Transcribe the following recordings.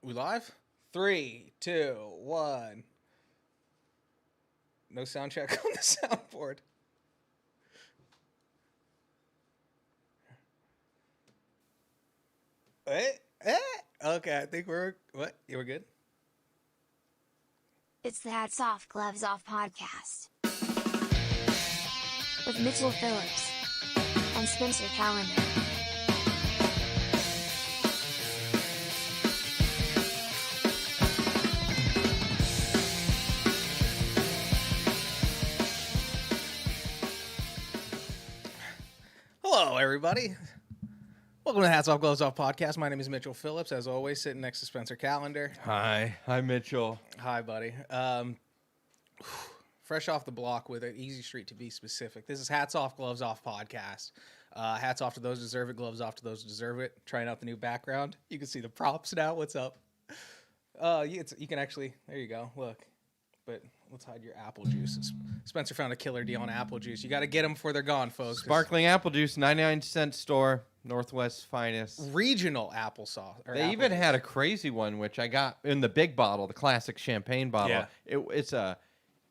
We live? 3, 2, 1. No sound check on the soundboard. Okay, I think we're what? Yeah, we're good. It's the Hats Off Gloves Off podcast with Mitchell Phillips and Spencer Calendar. Hello, everybody. Welcome to the Hats Off Gloves Off podcast. My name is Mitchell Phillips, as always, sitting next to Spencer Calendar. Hi Mitchell. Hi, buddy. Fresh off the block with an easy street to be specific. This is Hats Off Gloves Off podcast. Hats off to those who deserve it. Gloves off to those who deserve it. Trying out the new background. You can see the props now. What's up? You can actually. There you go. Look. But let's hide your apple juices. Spencer found a killer deal on apple juice. You got to get them before they're gone, folks. Sparkling apple juice, 99-cent store, Northwest finest. Regional applesauce. They even had a crazy one, which I got in the big bottle, the classic champagne bottle. Yeah.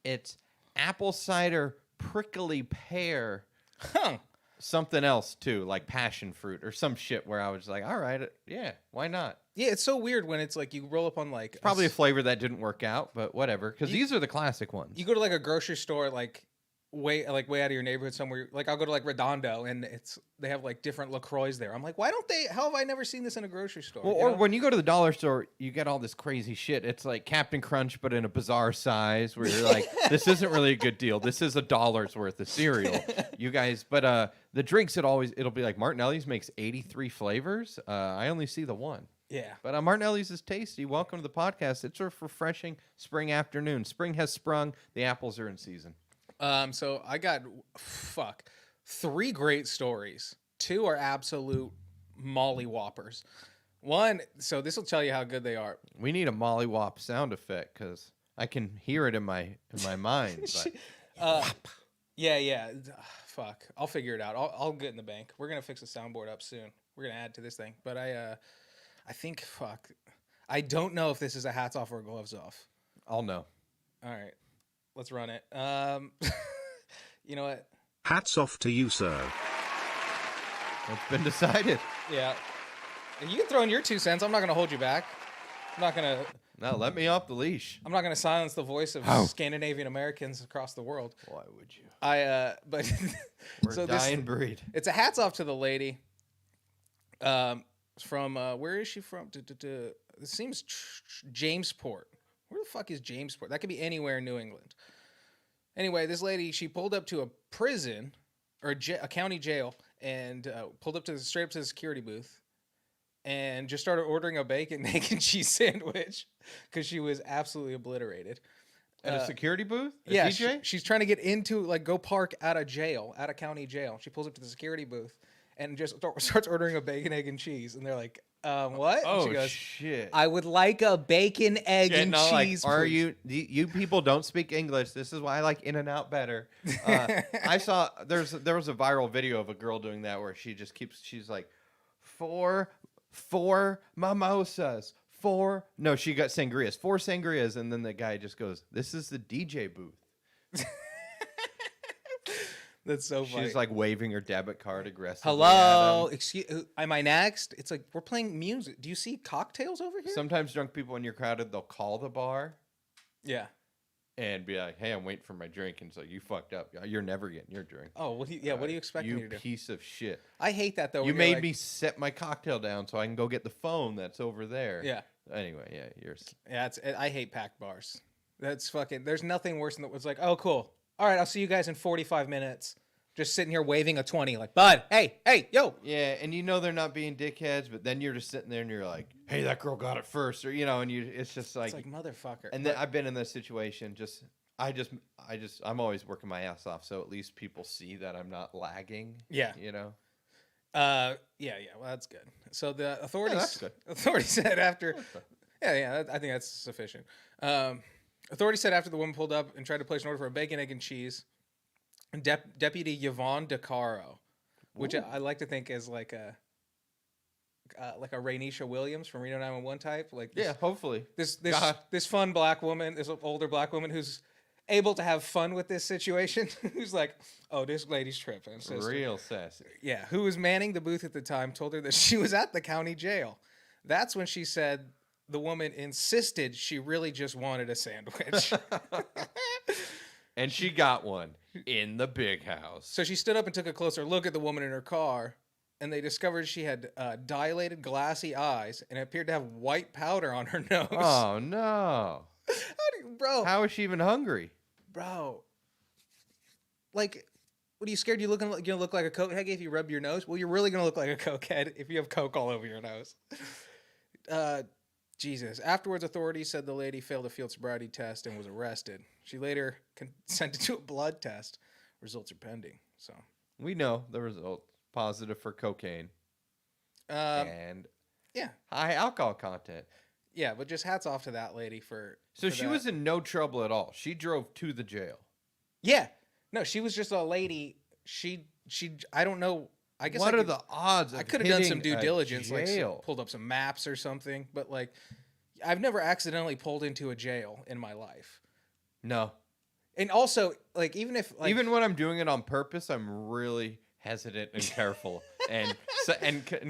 It's apple cider prickly pear. Huh. Something else too, like passion fruit or some shit. Where I was like, all right, yeah, why not? Yeah, it's so weird when it's like you roll up on like Probably a flavor that didn't work out, but whatever. Because these are the classic ones. You go to like a grocery store like way out of your neighborhood somewhere. Like I'll go to like Redondo and they have like different LaCroix there. I'm like, why don't they? How have I never seen this in a grocery store? Well, or when you go to the dollar store, you get all this crazy shit. It's like Captain Crunch, but in a bizarre size, where you're like, this isn't really a good deal. This is $1 worth of cereal, you guys. But the drinks, it'll be like Martinelli's makes 83 flavors. I only see the one. Yeah. But Martinelli's is tasty. Welcome to the podcast. It's a refreshing spring afternoon. Spring has sprung. The apples are in season. So I got 3 great stories. 2 are absolute mollywhoppers. One, so this will tell you how good they are. We need a mollywop sound effect because I can hear it in my mind. But. Yeah. Fuck. I'll figure it out. I'll get in the bank. We're gonna fix the soundboard up soon. We're gonna add to this thing. But I think I don't know if this is a hats off or a gloves off. I'll know. All right. Let's run it. You know what? Hats off to you, sir. It's been decided. Yeah. You can throw in your 2 cents. I'm not going to hold you back. I'm not going to... No, let me off the leash. I'm not going to silence the voice of Scandinavian Americans across the world. Why would you? But... We're a dying breed. It's a hats off to the lady. From, where is she from? It seems Jamesport. Where the fuck is Jamesport? That could be anywhere in New England. Anyway, this lady, she pulled up to a prison or a county jail and pulled up straight up to the security booth and just started ordering a bacon, egg, and cheese sandwich because she was absolutely obliterated. At a security booth? Yeah, DJ? She's trying to get into, go park at a county jail. She pulls up to the security booth and just starts ordering a bacon, egg, and cheese. And they're like, what? Oh, she goes, shit. I would like a bacon, egg, and cheese. Are you people don't speak English. This is why I like In-N-Out better. I saw there was a viral video of a girl doing that where she's like, four mimosas, she got sangrias, 4 sangrias, and then the guy just goes, this is the DJ booth. That's so funny. She's like waving her debit card aggressively. Hello, excuse. Am I next? It's like we're playing music. Do you see cocktails over here? Sometimes drunk people, when you're crowded, they'll call the bar. Yeah. And be like, "Hey, I'm waiting for my drink," and so you fucked up. You're never getting your drink. Oh, what do you expect me to do? You piece of shit. I hate that though. You made me set my cocktail down so I can go get the phone that's over there. Yeah. Anyway, yeah, yours. Yeah, I hate packed bars. That's fucking. There's nothing worse than that. It's like, oh, cool. All right, I'll see you guys in 45 minutes. Just sitting here waving a 20, like, bud, hey, yo. Yeah, and they're not being dickheads, but then you're just sitting there and you're like, hey, that girl got it first, or and it's just like, it's like motherfucker. And then I've been in this situation. I'm always working my ass off, so at least people see that I'm not lagging. Yeah, Yeah. Well, that's good. So the authorities. Yeah, that's good. Authorities said after. Yeah, I think that's sufficient. Authorities said after the woman pulled up and tried to place an order for a bacon, egg, and cheese. Deputy Yvonne DeCaro, which I like to think is like a like a Rainisha Williams from Reno 911 type. Like Yeah, hopefully. this this fun black woman, this older black woman who's able to have fun with this situation. Who's like, oh, this lady's tripping. Sister. Real sassy. Yeah, who was manning the booth at the time told her that she was at the county jail. That's when she said the woman insisted she really just wanted a sandwich. And she got one in the big house. So she stood up and took a closer look at the woman in her car, and they discovered she had dilated, glassy eyes, and it appeared to have white powder on her nose. Oh, no. Bro, How is she even hungry? bro, like, what are you scared you're gonna look like a cokehead if you rub your nose? Well, you're really gonna look like a cokehead if you have coke all over your nose. Jesus. Afterwards, authorities said the lady failed a field sobriety test and was arrested. She later consented to a blood test. Results are pending. So We know the result. Positive for cocaine. And yeah, high alcohol content. yeah, but just hats off to that lady for. So for she that. was in no trouble at all. She drove to the jail. Yeah, no, she was just a lady. She. I don't know. I guess What I are could, the odds of I could have done some hitting due a diligence, jail? like pulled up some maps or something. But like, I've never accidentally pulled into a jail in my life. No. And also, like, even if like, Even when I'm doing it on purpose, I'm really hesitant and careful and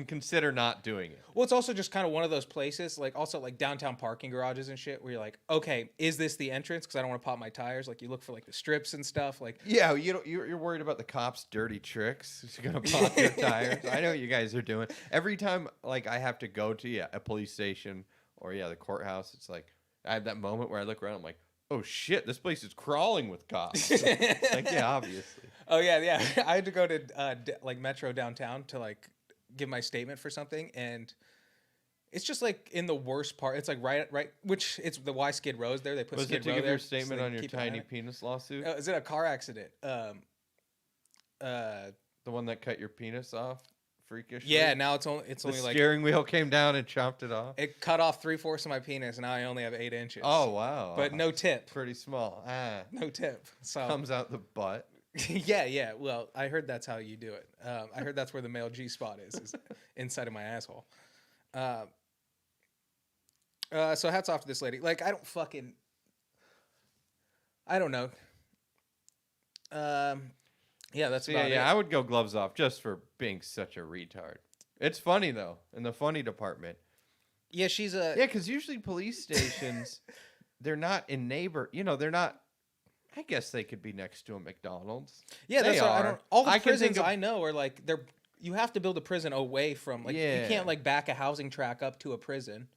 consider not doing it. well, it's also just kind of one of those places, like also like downtown parking garages and shit, where you're like, okay, is this the entrance? Because I don't want to pop my tires. Like, you look for like the strips and stuff. Like, Yeah, you're worried about the cops' dirty tricks. It's gonna pop your tires. I know what you guys are doing. Every time, like, I have to go to a police station or the courthouse, it's like I have that moment where I look around. I'm like, oh shit, this place is crawling with cops. Like, yeah, obviously. oh yeah. I had to go to like Metro downtown to like give my statement for something, and it's just like in the worst part. It's like right, which it's the Y Skid Row's there. They put Was Skid it to Row give there, your so statement they on your keep an eye on tiny it. penis lawsuit? Is it a car accident? The one that cut your penis off freakishly? Yeah. Now it's only The like steering wheel came down and chopped it off. it cut off 3/4 of my penis, and now I only have 8 inches. Oh wow! But no tip. Pretty small. No tip. So Comes out the butt. yeah. Well, I heard that's how you do it. I heard that's where the male G spot is inside of my asshole. So hats off to this lady. Like, I don't know. Yeah, that's about it. I would go gloves off just for being such a retard. It's funny though, in the funny department. Yeah, she's a. Yeah, because usually police stations, they're not in they're not. I guess they could be next to a McDonald's. Yeah, that's They what I are. don't. All the I can think prisons of- I know are like they're. You have to build a prison away from like you Yeah. can't like back a housing track up to a prison.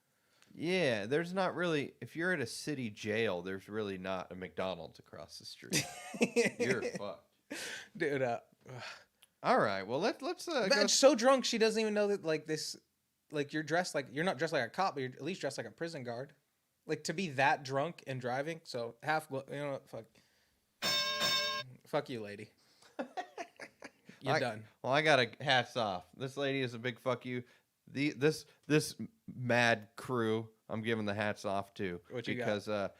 Yeah, there's not really. If you're at a city jail, there's really not a McDonald's across the street. You're fucked. Dude, All right, well let's but go. she's so drunk she doesn't even know that like this, like you're dressed like you're not dressed like a cop, but you're at least dressed like a prison guard. Like to be that drunk and driving, so fuck you, lady. You're done. Well, I got a hats off. This lady is a big fuck you. This mad crew, I'm giving the hats off to What you got? because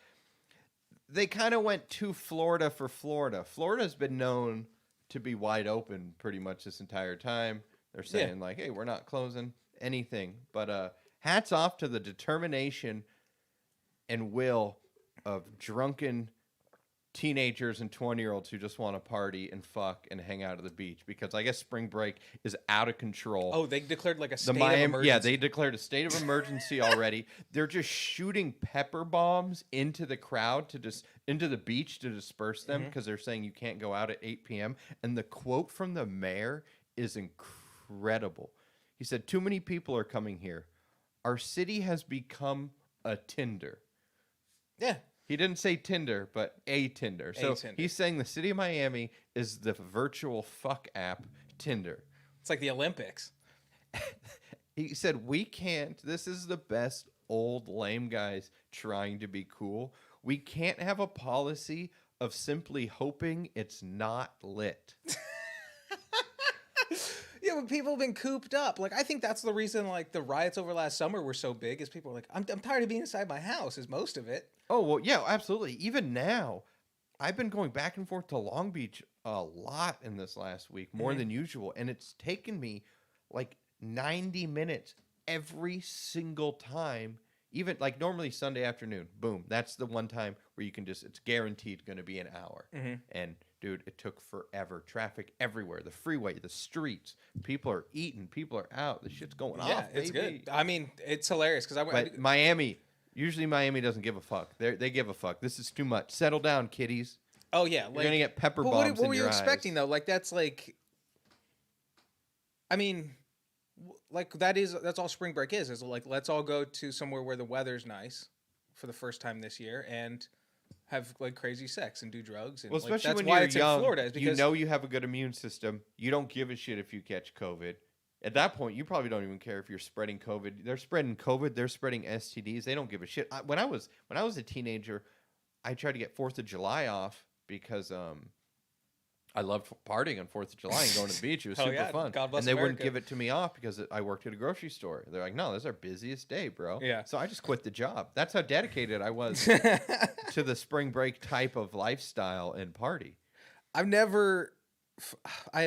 they kind of went to Florida for Florida. Florida's been known to be wide open pretty much this entire time. They're saying like, hey, we're not closing anything. But hats off to the determination and will of drunken teenagers and 20-year-olds who just want to party and fuck and hang out at the beach, because I guess spring break is out of control. Oh, they declared like a The state of Miami, emergency. yeah, they declared a state of emergency already. They're just shooting pepper bombs into the crowd into the beach to disperse them because they're saying you can't go out at 8 p.m. And the quote from the mayor is incredible. He said, "Too many people are coming here. Our city has become a Tinder." Yeah. He didn't say Tinder, but a Tinder. So Tinder. he's saying the city of Miami is the virtual fuck app Tinder. It's like the Olympics. He said, we can't. This is the best old lame guys trying to be cool. We can't have a policy of simply hoping it's not lit. Yeah, but people have been cooped up. Like, I think that's the reason, like, the riots over last summer were so big, is people were like, I'm tired of being inside my house, is most of it. Oh, well, yeah, absolutely. Even now, I've been going back and forth to Long Beach a lot in this last week, more than usual. And it's taken me like 90 minutes every single time, even like normally Sunday afternoon, boom, that's the one time where you can just, it's guaranteed going to be an hour. And dude, it took forever. Traffic everywhere, the freeway, the streets, people are eating, people are out, the shit's going off, it's baby. good. I mean, it's hilarious because But Miami, usually Miami doesn't give a fuck. They give a fuck. This is too much. Settle down, kiddies. oh yeah, You're gonna get pepper but bombs what in were you your expecting eyes. though? Like that's like, I mean, like that's all spring break is like let's all go to somewhere where the weather's nice for the first time this year and have like crazy sex and do drugs. And Well, like, especially that's when why you're it's young, in Florida. Is you because know you have a good immune system. You don't give a shit if you catch COVID. At that point, you probably don't even care if you're spreading COVID. They're spreading COVID. They're spreading STDs. They don't give a shit. When I was a teenager, I tried to get 4th of July off because I loved partying on 4th of July and going to the beach. It was Hell super yeah. fun. God bless and they wouldn't America. give it to me off because I worked at a grocery store. They're like, no, this is our busiest day, bro. Yeah. So I just quit the job. That's how dedicated I was to the spring break type of lifestyle and party. I have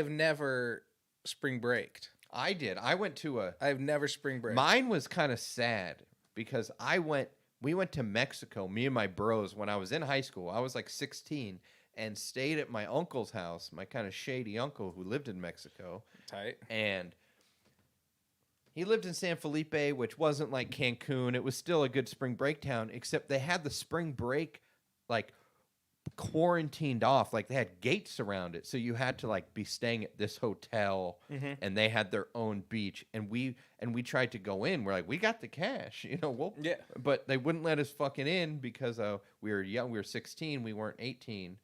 never spring breaked. I did. I went to I have never spring break. mine was kind of sad because we went to Mexico, me and my bros, when I was in high school. I was like 16 and stayed at my uncle's house, my kind of shady uncle who lived in Mexico. Tight. And he lived in San Felipe, which wasn't like Cancun. It was still a good spring break town, except they had the spring break like quarantined off. Like they had gates around it. So you had to like be staying at this hotel and they had their own beach. And we tried to go in. We're like, we got the cash, Yeah. But they wouldn't let us fucking in because we were young. We were 16. We weren't 18.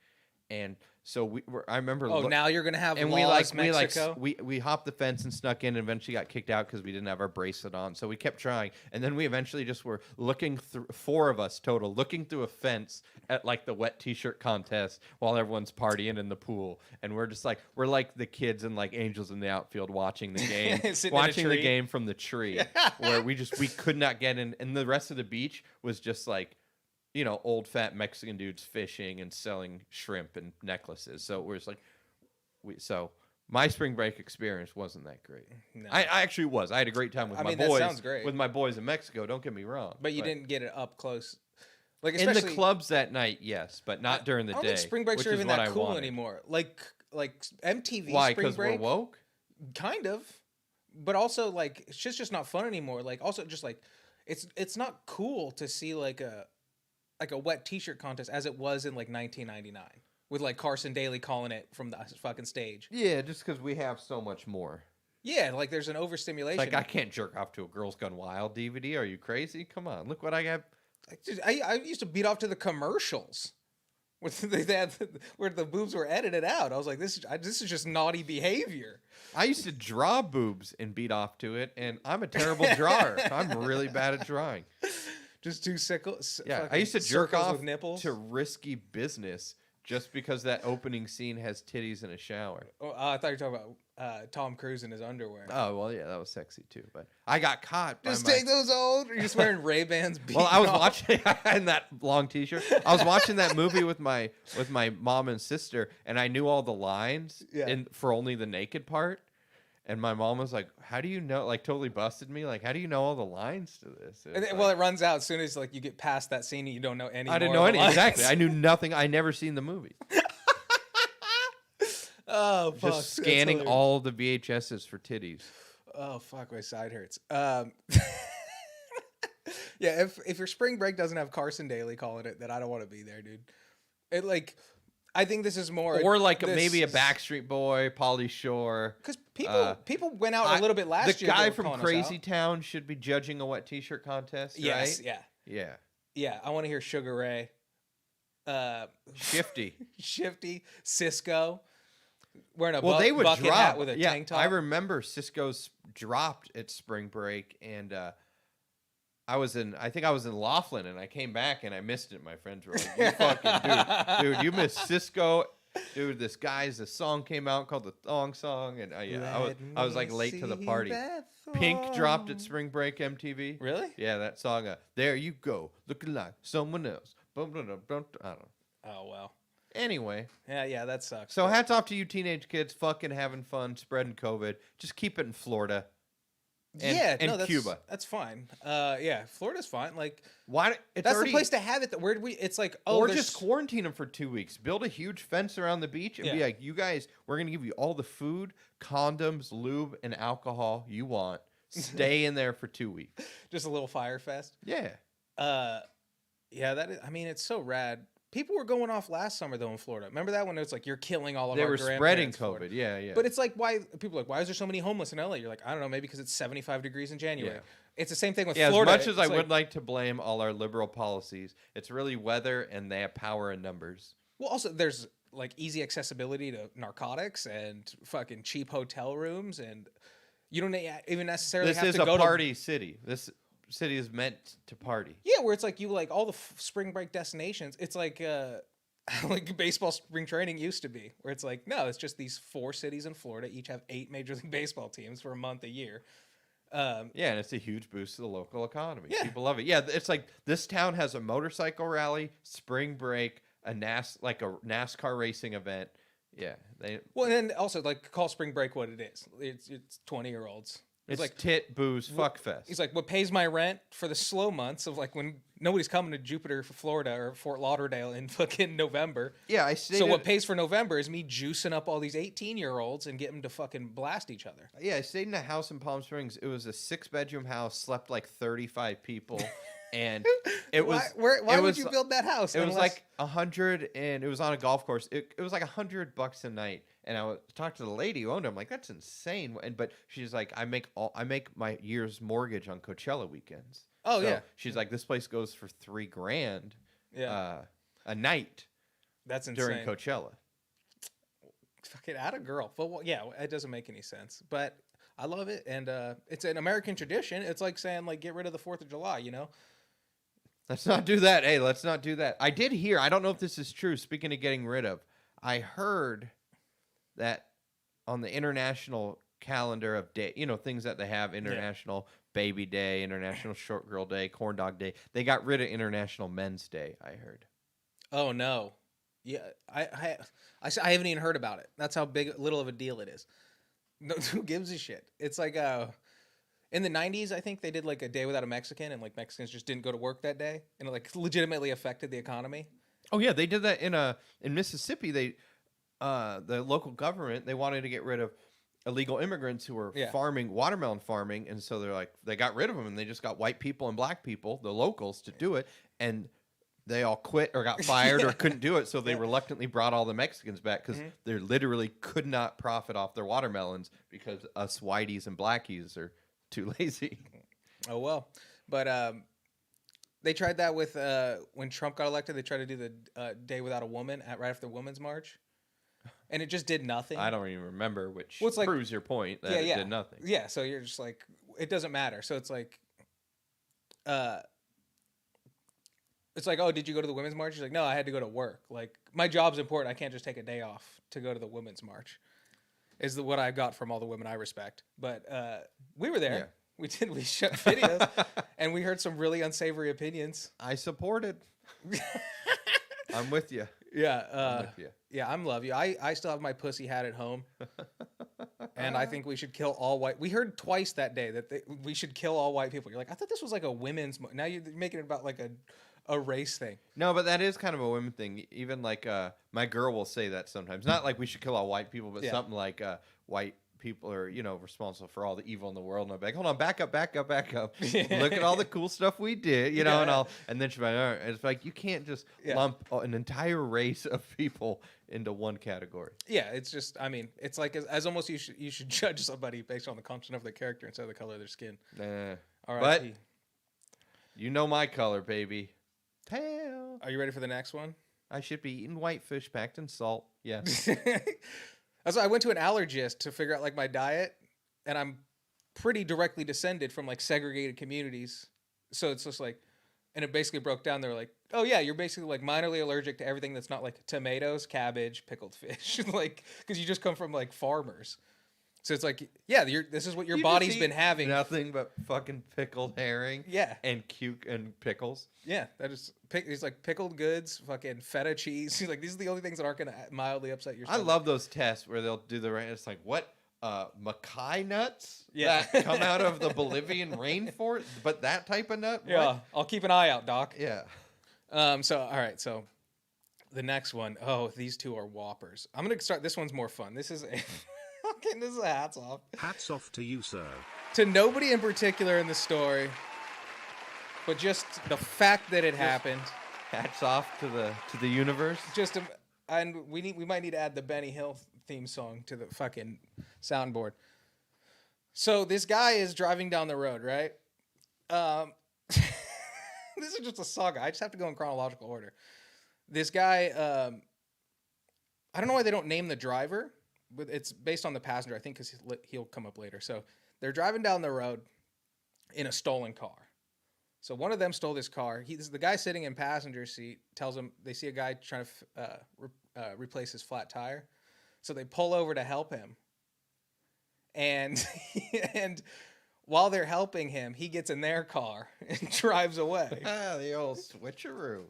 And so I remember. Oh, now you're gonna have and laws, Mexico. we hopped the fence and snuck in and eventually got kicked out because we didn't have our bracelet on. So we kept trying. And then we eventually just were looking through, 4 of us total, looking through a fence at like the wet t-shirt contest while everyone's partying in the pool. And we're just like, we're like the kids and like angels in the outfield watching the game, Sitting in a watching the tree. game from the tree where we could not get in. And the rest of the beach was just like, old fat Mexican dudes fishing and selling shrimp and necklaces. So it was like, so my spring break experience wasn't that great. No. I actually was. I had a great time with I my mean, that boys. sounds great. With my boys in Mexico. Don't get me wrong. But you didn't get it up close. Like in the especially clubs that night, yes, but not during the I don't day. think spring breaks which are is even what that I cool wanted. anymore. Like MTV Why? spring Because we're break, woke. kind of, but also like it's just not fun anymore. Like also just like it's not cool to see like a wet t-shirt contest as it was in like 1999 with like Carson Daly calling it from the fucking stage. Yeah, just because we have so much more. Yeah, like there's an overstimulation. Like I can't jerk off to a Girls Gone Wild DVD. Are you crazy? Come on, look what I got. I used to beat off to the commercials they had where the boobs were edited out. I was like, this is just naughty behavior. I used to draw boobs and beat off to it, and I'm a terrible drawer. I'm really bad at drawing. Just two sickles. Yeah, I used to jerk off with nipples. to risky business just because that opening scene has titties in a shower. Oh, I thought you were talking about Tom Cruise in his underwear. Oh, well, yeah, that was sexy too. But I got caught. Just by my... take those old. You're just wearing Ray-Bans. Well, I was off. watching in that long T-shirt. I was watching that movie with my mom and sister, and I knew all the lines for only the naked part. And my mom was like, "How do you know?" Like, totally busted me. Like, how do you know all the lines to this? And then, well, it runs out as soon as like you get past that scene and you don't know any. I didn't more know of the any. lines. Exactly. I knew nothing. I never seen the movie. Oh, fuck. Just scanning all the VHSs for titties. Oh fuck, my side hurts. Yeah, if your spring break doesn't have Carson Daly calling it, then I don't want to be there, dude. It like, I think this is more Or like maybe a Backstreet Boy, Pauly Shore. because people went out a little bit last The year. guy they were from calling us Crazy out. Town should be judging a wet T-shirt contest. Yes, right? Yeah. yeah. I want to hear Sugar Ray, Shifty. Shifty, Cisco, wearing a Well, they would bucket drop hat with a yeah, tank top. I remember Cisco's dropped at spring break, and I think I was in Laughlin, and I came back and I missed it. My friends were like, "You fucking dude, you missed Cisco." Dude, this song came out called the Thong Song, and I was like late to the party. Pink dropped at spring break MTV. Really? Yeah, that song. There you go, looking like someone else. I don't know. Oh well. Anyway, Yeah, that sucks. so hats off to you teenage kids fucking having fun, spreading COVID. Just keep it in Florida. and that's Cuba. That's fine. Yeah, Florida's fine. Like, Why? It's that's already, the place to have it. Where did we? It's like, oh, or there's- just quarantine them for 2 weeks. Build a huge fence around the beach and be Yeah. like, you guys, we're gonna give you all the food, condoms, lube, and alcohol you want. Stay in there for 2 weeks. just a little fire fest. Yeah. Yeah, that is, I mean, it's so rad. People were going off last summer though in Florida. Remember that when it was like you're killing all of They our were spreading grandparents in Florida? COVID. Yeah, yeah. But it's like, why people are like, why is there so many homeless in LA? You're like, I don't know, maybe because it's 75 degrees in January. Yeah. It's the same thing with yeah, Florida. as much as I It's would like to blame all our liberal policies, it's really weather and they have power in numbers. well, also there's like easy accessibility to narcotics and fucking cheap hotel rooms, and you don't even necessarily This have is to a go party city. This city is meant to party. Yeah, where it's like you like all the spring break destinations. It's like like baseball spring training used to be, where it's like, no, it's just these 4 cities in Florida each have 8 Major League Baseball teams for a month a year. Yeah, and it's a huge boost to the local economy. Yeah. People love it. Yeah, it's like this town has a motorcycle rally, spring break, a NASCAR racing event. Yeah, Well, and then also like call spring break what it is. It's 20-year-olds. it's like like tit booze fuck fest. he's like, what pays my rent for the slow months of like when nobody's coming to Jupiter, Florida, or Fort Lauderdale in fucking November. Yeah, I stayed. So what pays for November is me juicing up all these 18-year-olds and get them to fucking blast each other. Yeah, I stayed in a house in Palm Springs. It was a 6-bedroom house, slept like 35 people, and it was. Why it would was- you build that house? It was unless- like 100, and it was on a golf course. It was like $100 a night, and I talked to the lady who owned it. I'm like, that's insane. But she's like, I make my year's mortgage on Coachella weekends. Oh, So yeah. she's like, this place goes for $3,000 yeah, a night that's insane. during Coachella. Fucking add a girl. But well, yeah, it doesn't make any sense. But I love it, and it's an American tradition. It's like saying like get rid of the 4th of July. You know? Let's not do that. Hey, let's not do that. I did hear, I don't know if this is true, speaking of getting rid of, I heard that on the international calendar of day, things that they have, International Baby Day, International Short Girl Day, Corn Dog Day, they got rid of International Men's Day, I heard. Oh no. Yeah, I haven't even heard about it. That's how little of a deal it is. No, who gives a shit? It's like in the 90s, I think they did like a day without a Mexican, and like Mexicans just didn't go to work that day, and it like legitimately affected the economy. Oh yeah, they did that in Mississippi. They the local government, they wanted to get rid of illegal immigrants who were watermelon farming, and so they got rid of them, and they just got white people and black people, the locals, to do it, and they all quit or got fired or couldn't do it, so they reluctantly brought all the Mexicans back because they literally could not profit off their watermelons because us whiteys and blackies are too lazy. Oh well, but they tried that with when Trump got elected. They tried to do the day without a woman right after the Women's March, and it just did nothing. I don't even remember, which Well, it's like- proves your point that it did nothing. Yeah, so you're just like, it doesn't matter. So it's like, oh, did you go to the Women's March? She's like, no, I had to go to work. Like, my job's important. I can't just take a day off to go to the Women's March. Is what I got from all the women I respect. But we were there. Yeah. We shot videos, and we heard some really unsavory opinions. I supported. I'm with you. Yeah, I'm with you. yeah, I'm love you. I still have my pussy hat at home, and I think we should kill all white. We heard twice that day that we should kill all white people. You're like, I thought this was like a women's. Now you're making it about like a race thing. No, but that is kind of a women thing. Even like my girl will say that sometimes. Not like we should kill all white people, but something like white people are, responsible for all the evil in the world. And I'm like, hold on, back up. Look at all the cool stuff we did, and then she's like, all right. It's like, you can't just lump an entire race of people into one category. Yeah, it's just, I mean, it's like as almost you should judge somebody based on the content of their character instead of the color of their skin. All right. But you know my color, baby. Tail. Are you ready for the next one? I should be eating whitefish packed in salt. Yes. So I went to an allergist to figure out like my diet, and I'm pretty directly descended from like segregated communities. So it's just like, and it basically broke down. They were like, oh yeah, you're basically like minorly allergic to everything that's not like tomatoes, cabbage, pickled fish, like because you just come from like farmers. So it's like, yeah, this is what your You body's just been eat having. nothing but fucking pickled herring. Yeah. And and pickles. Yeah, that is. He's like pickled goods, fucking feta cheese. He's like, these are the only things that aren't gonna mildly upset your I stomach. love those tests where they'll do the right. It's like, what Mackay nuts Yeah. that come out of the Bolivian rainforest, but that type of nut? What? Yeah, I'll keep an eye out, Doc. Yeah. So all right, so the next one, oh, these two are whoppers. I'm gonna start. This one's more fun. This is a this is a hats off Hats off to you, sir. to nobody in particular in the story, but just the fact that it happened. Hats off to the universe. Just and we might need to add the Benny Hill theme song to the fucking soundboard. So this guy is driving down the road, right? This is just a saga. I just have to go in chronological order. This guy, I don't know why they don't name the driver, but it's based on the passenger, I think, because he'll come up later. So they're driving down the road in a stolen car. So one of them stole this car. The guy sitting in passenger seat tells them they see a guy trying to replace his flat tire. So they pull over to help him. And while they're helping him, he gets in their car and drives away. The old switcheroo.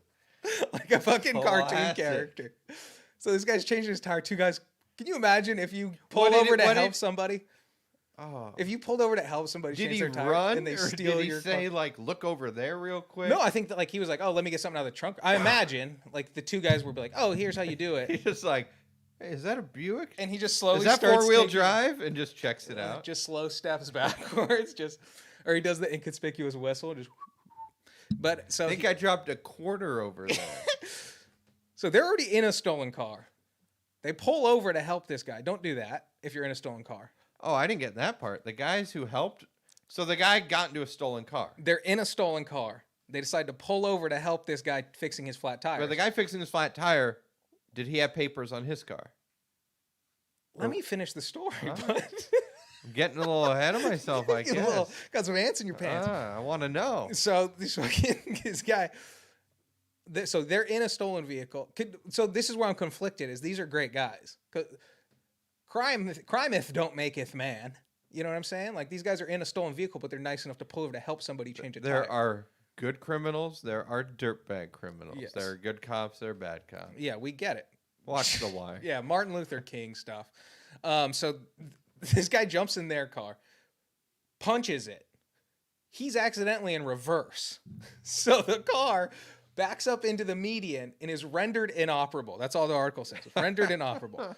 Like a fucking cartoon Classic. character. So this guy's changing his tire. Two guys. Can you imagine if you What pulled did over it- to what help did- somebody? Oh. If you pulled over to help somebody Did change he their tire run and they or steal did he your say car? like look over there real quick? No, I think that like he was like, oh, let me get something out of the trunk. I imagine like the two guys were like, oh, here's how you do He's it, just like, hey, is that a Buick? and he just slowly Is that starts 4-wheel taking- drive? And just checks it out. Just slow steps backwards, or he does the inconspicuous whistle, just. But so I think I dropped a quarter over there. so they're already in a stolen car. They pull over to help this guy. Don't do that if you're in a stolen car. Oh, I didn't get that part. The guys who helped. So the guy got into a stolen car. They're in a stolen car. They decide to pull over to help this guy fixing his flat tire. But the guy fixing his flat tire, did he have papers on his car? Let me finish the story, Huh? bud. I'm getting a little ahead of myself, I Get a guess. little- got some ants in your pants. I want to know. So this guy. So they're in a stolen vehicle. So this is where I'm conflicted. Is these are great guys. 'Cause crimeth don't maketh man. You know what I'm saying? Like these guys are in a stolen vehicle, but they're nice enough to pull over to help somebody change a There tire. are good criminals. There are dirtbag criminals. Yes. There are good cops. There are bad cops. Yeah, we get it. Watch The Wire. Yeah, Martin Luther King stuff. So this guy jumps in their car, punches it. He's accidentally in reverse. So the car backs up into the median and is rendered inoperable. That's all the article says. Rendered inoperable.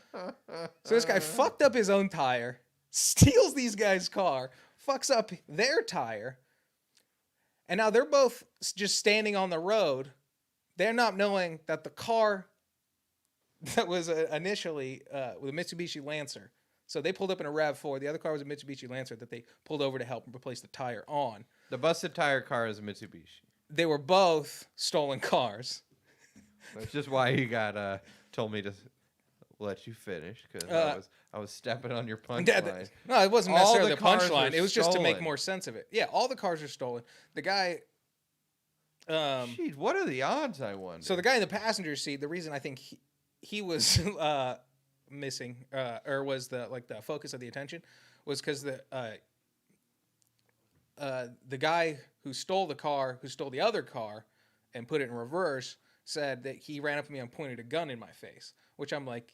So this guy fucked up his own tire, steals these guys' car, fucks up their tire, and now they're both just standing on the road. They're not knowing that the car that was initially with a Mitsubishi Lancer. So they pulled up in a RAV4. The other car was a Mitsubishi Lancer that they pulled over to help replace the tire on. The busted tire car is a Mitsubishi. They were both stolen cars. That's just why you got told me to let you finish because I was stepping on your punchline. No, it wasn't All necessarily the the cars punchline. were It was just to make stolen. more sense of it. Yeah, all the cars are stolen. The guy. Jeez, what are the odds? I wonder. So the guy in the passenger seat. The reason I think he was missing or was the focus of the attention was because the guy who stole the car, who stole the other car, and put it in reverse, said that he ran up to me and pointed a gun in my face. Which I'm like,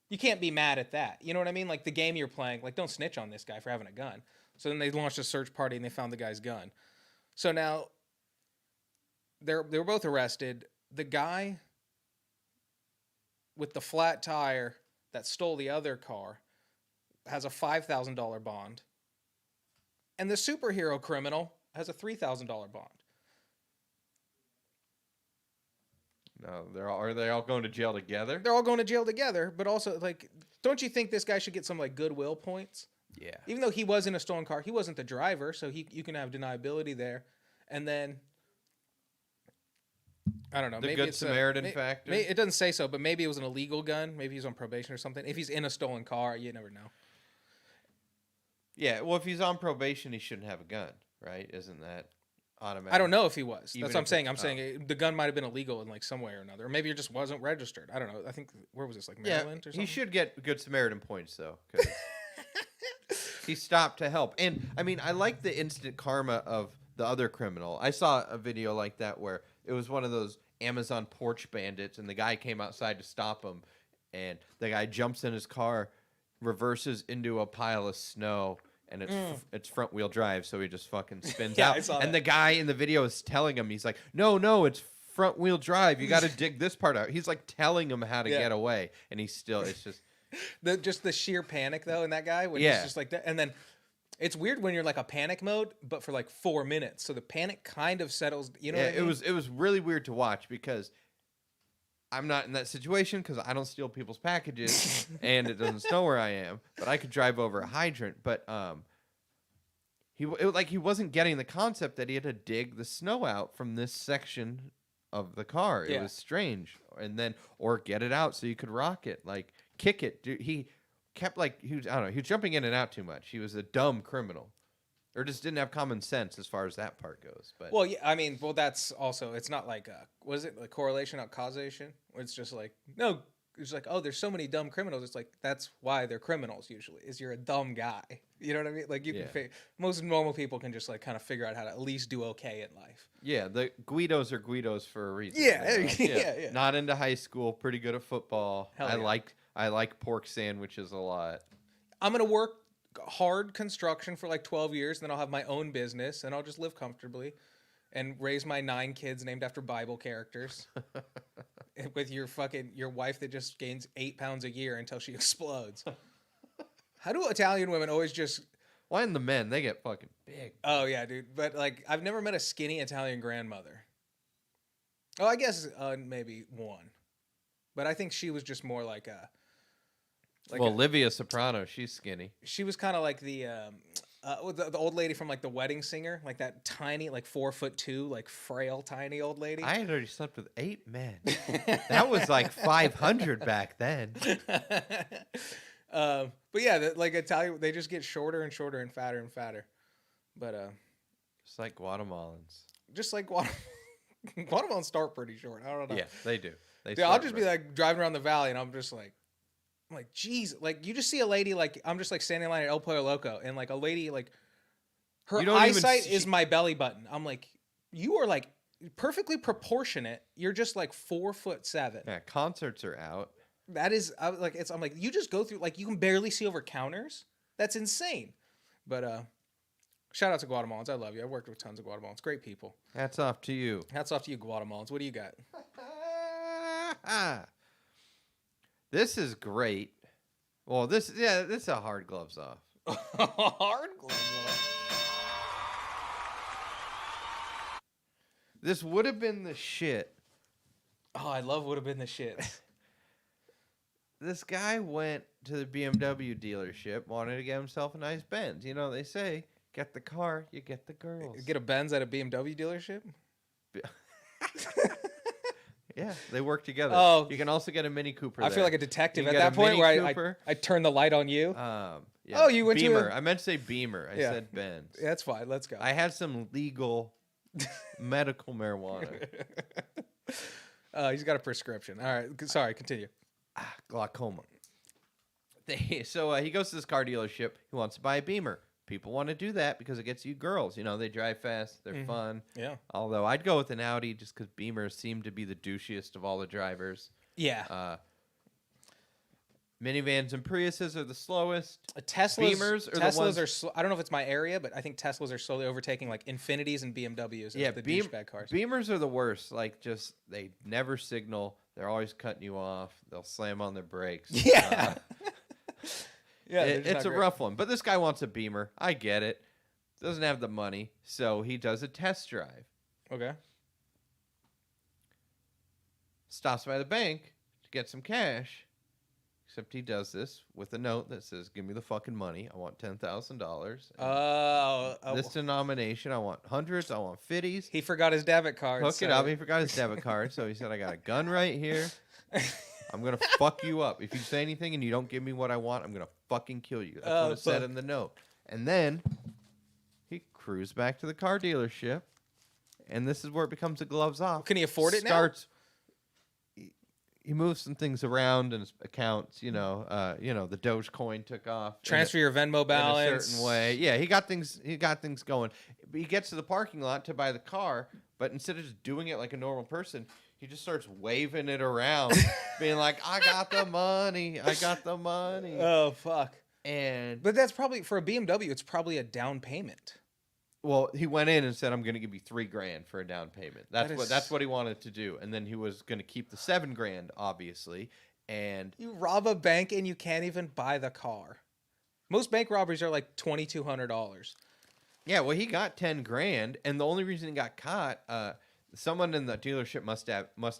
you can't be mad at that. You know what I mean? Like the game you're playing, like don't snitch on this guy for having a gun. So then they launched a search party and they found the guy's gun. So now they were both arrested. The guy with the flat tire that stole the other car has a $5,000 bond. And the superhero criminal has a $3,000 bond. No, are they all going to jail together? They're all going to jail together, but also like, don't you think this guy should get some like goodwill points? Yeah. Even though he was in a stolen car, he wasn't the driver, so you can have deniability there. And then I don't know. The maybe Good it's Samaritan factor? It doesn't say so, but maybe it was an illegal gun. Maybe he's on probation or something. If he's in a stolen car, you never know. Yeah. Well, if he's on probation, he shouldn't have a gun, right? Isn't that automatic? I don't know if he was. Even That's what I'm if saying. it- I'm saying the gun might have been illegal in like some way or another, or maybe it just wasn't registered. I don't know. I think where was this, like Yeah, Maryland or something? he should get Good Samaritan points though, 'cause he stopped to help. And I mean, I like the instant karma of the other criminal. I saw a video like that where it was one of those Amazon porch bandits, and the guy came outside to stop him, and the guy jumps in his car, reverses into a pile of snow, and it's front wheel drive, so he just fucking spins Yeah, out. I saw And that. the guy in the video is telling him, he's like, no, it's front wheel drive. You got to dig this part out. He's like telling him how to Yeah. get away, and he's still. It's just Just the sheer panic though in that guy when Yeah. he's just like that, and then it's weird when you're like a panic mode, but for like 4 minutes, so the panic kind of settles. You know, yeah. what I mean? It was really weird to watch because I'm not in that situation because I don't steal people's packages and it doesn't snow where I am, but I could drive over a hydrant. But he wasn't getting the concept that he had to dig the snow out from this section of the car. It Yeah. was strange, and then or get it out so you could rock it, like kick it. Dude, he kept he was jumping in and out too much. He was a dumb criminal, or just didn't have common sense as far as that part goes. But Well, yeah, I mean, that's also, it's not like, was it like correlation, not causation? Where it's just like, no, it's like, oh, there's so many dumb criminals. It's like, that's why they're criminals usually, is you're a dumb guy. You know what I mean? Like, you Yeah. can, most normal people can just like kind of figure out how to at least do okay in life. yeah, the Guidos are Guidos for a reason. Yeah, you know? yeah. Not into high school, pretty good at football. Hell I yeah. like pork sandwiches a lot. I'm going to work hard construction for like 12 years, and then I'll have my own business, and I'll just live comfortably and raise my 9 kids named after Bible characters. With your wife that just gains 8 pounds a year until she explodes. How do Italian women always just... Why in the men? They get fucking big. Oh, yeah, dude. But, like, I've never met a skinny Italian grandmother. Oh, I guess maybe one. But I think she was just more like a... Olivia Soprano, she's skinny. She was kind of like the old lady from, like, The Wedding Singer. Like, that tiny, like, 4'2", like, frail, tiny old lady. I had already slept with 8 men. That was like 500 back then. But yeah, like Italian, they just get shorter and shorter and fatter. But It's like Guatemalans. just like Guatemalans start pretty short. I don't know. Yeah, they do. They Dude, I'll start just be right. like driving around the valley, and I'm like, geez, like you just see a lady, like I'm just like standing in line at El Pollo Loco, and like a lady, like her You don't even eyesight see- is my belly button. I'm like, you are like perfectly proportionate. You're just like 4'7". Yeah, concerts are out. That is, I'm like, you just go through, like, you can barely see over counters. That's insane. But shout out to Guatemalans. I love you. I worked with tons of Guatemalans. Great people. Hats off to you. Hats off to you, Guatemalans. What do you got? This is great. Well, this is a hard gloves off. Hard gloves. This would have been the shit. Oh, I love would have been the shit. This guy went to the BMW dealership, wanted to get himself a nice Benz. You know, they say, get the car, you get the girls. Get a Benz at a BMW dealership? Yeah, they work together. Oh. You can also get a Mini Cooper I there. feel like a detective You at can get that a point Mini where Cooper. I turn the light on you. Yeah. Oh, you went to Beamer. a- I meant to say Beamer. I Yeah. said Benz. Yeah, that's fine. Let's go. I had some legal medical marijuana. He's got a prescription. All right. Sorry, continue. Glaucoma. So he goes to this car dealership. He wants to buy a Beamer. People want to do that because it gets you girls. You know, they drive fast. They're fun. Yeah. Although I'd go with an Audi just because Beamers seem to be the douchiest of all the drivers. Yeah. Minivans and Priuses are the slowest. Teslas Beamers are the Teslas ones- are. I don't know if it's my area, but I think Teslas are slowly overtaking like Infinities and BMWs as Yeah, the douchebag cars. Beamers are the worst. Like, just they never signal. They're always cutting you off. They'll slam on their brakes. Yeah. Yeah, they're just It's not a great. rough one. But this guy wants a Beamer. I get it. Doesn't have the money, so he does a test drive. Okay. Stops by the bank to get some cash. Except he does this with a note that says, "Give me the fucking money. I want $10,000. This denomination, I want hundreds. I want fifties. he forgot his debit card. Hook it up. He forgot his debit card, so he said, "I got a gun right here. I'm gonna fuck you up. If you say anything and you don't give me what I want, I'm gonna fucking kill you." That's what it said fuck. in the note. And then he cruised back to the car dealership, and this is where it becomes a gloves off. Can he afford it now? Starts. he moved some things around in his accounts. You know, the Dogecoin took off. Transfer your Venmo balance in a certain way. Yeah, he got things going. But he gets to the parking lot to buy the car, but instead of just doing it like a normal person, he just starts waving it around, being like, "I got the money. I got the money." Oh fuck. But that's probably for a BMW. It's probably a down payment. Well, he went in and said, "I'm going to give you $3,000 for a down payment." That's That is- what he wanted to do, and then he was going to keep the $7,000, obviously. And You rob a bank and you can't even buy the car. Most bank robberies are like $2,200. yeah, well, he got $10,000, and the only reason he got caught, someone in the dealership must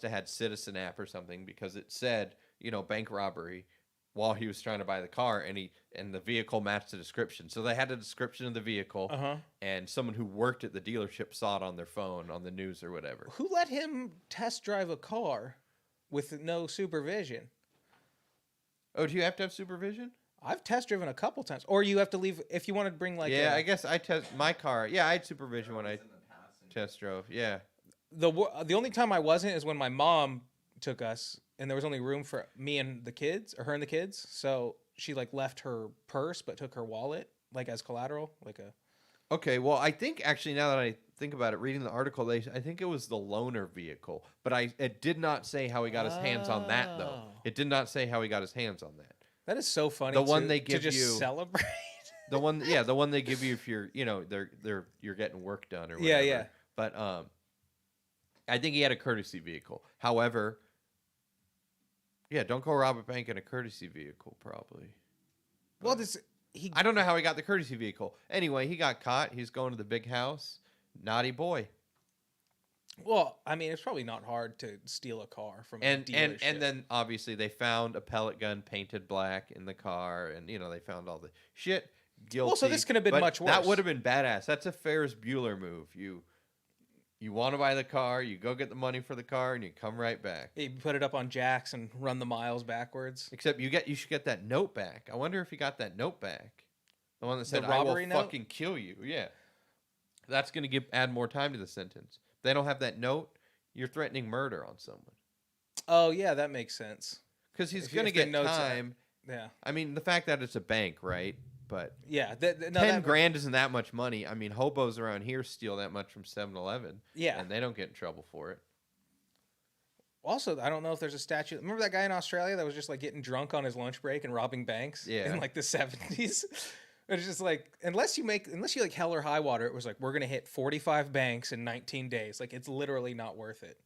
have had Citizen app or something, because it said, bank robbery while he was trying to buy the car, and the vehicle matched the description. So they had a description of the vehicle, and someone who worked at the dealership saw it on their phone on the news or whatever. Who let him test drive a car with no supervision? Oh, do you have to have supervision? I've test driven a couple times. Or you have to leave if you want to bring like I guess I test my car. Yeah, I had supervision when I test drove. Yeah. The only time I wasn't is when my mom took us and there was only room for me and the kids, or her and the kids. So she like left her purse but took her wallet like as collateral, like a Okay, well, I think actually now that I think about it, reading the article, I think it was the loaner vehicle, but it did not say how he got his hands on that though. Oh. It did not say how he got his hands on that. That is so funny. The one to, they to give just you- celebrate. The one they give you if you're, you're getting work done or whatever. Yeah, yeah. But I think he had a courtesy vehicle. However, yeah, don't go rob a bank in a courtesy vehicle, probably. Well, I don't know how he got the courtesy vehicle. Anyway, he got caught. He's going to the big house. Naughty boy. Well, I mean, it's probably not hard to steal a car from a dealership. And then obviously they found a pellet gun painted black in the car, and they found all the shit. Guilty. Well, so this could have been But much worse. That would have been badass. That's a Ferris Bueller move. You want to buy the car, you go get the money for the car, and you come right back. You put it up on jacks and run the miles backwards. Except you should get that note back. I wonder if he got that note back. The one that said, The "I will robbery note? fucking kill you." Yeah, that's going to add more time to the sentence. If they don't have that note, you're threatening murder on someone. Oh yeah, that makes sense. Because he's If going to the get note's time. Yeah, I mean, the fact that it's a bank, right? But yeah. $10,000 isn't that much money. I mean, hobos around here steal that much from 7-Eleven. Yeah. And they don't get in trouble for it. Also, I don't know if there's a statute. Remember that guy in Australia that was just like getting drunk on his lunch break and robbing banks Yeah. in like the 70s? It's just like unless you like hell or high water, it was like we're gonna hit 45 banks in 19 days. Like it's literally not worth it.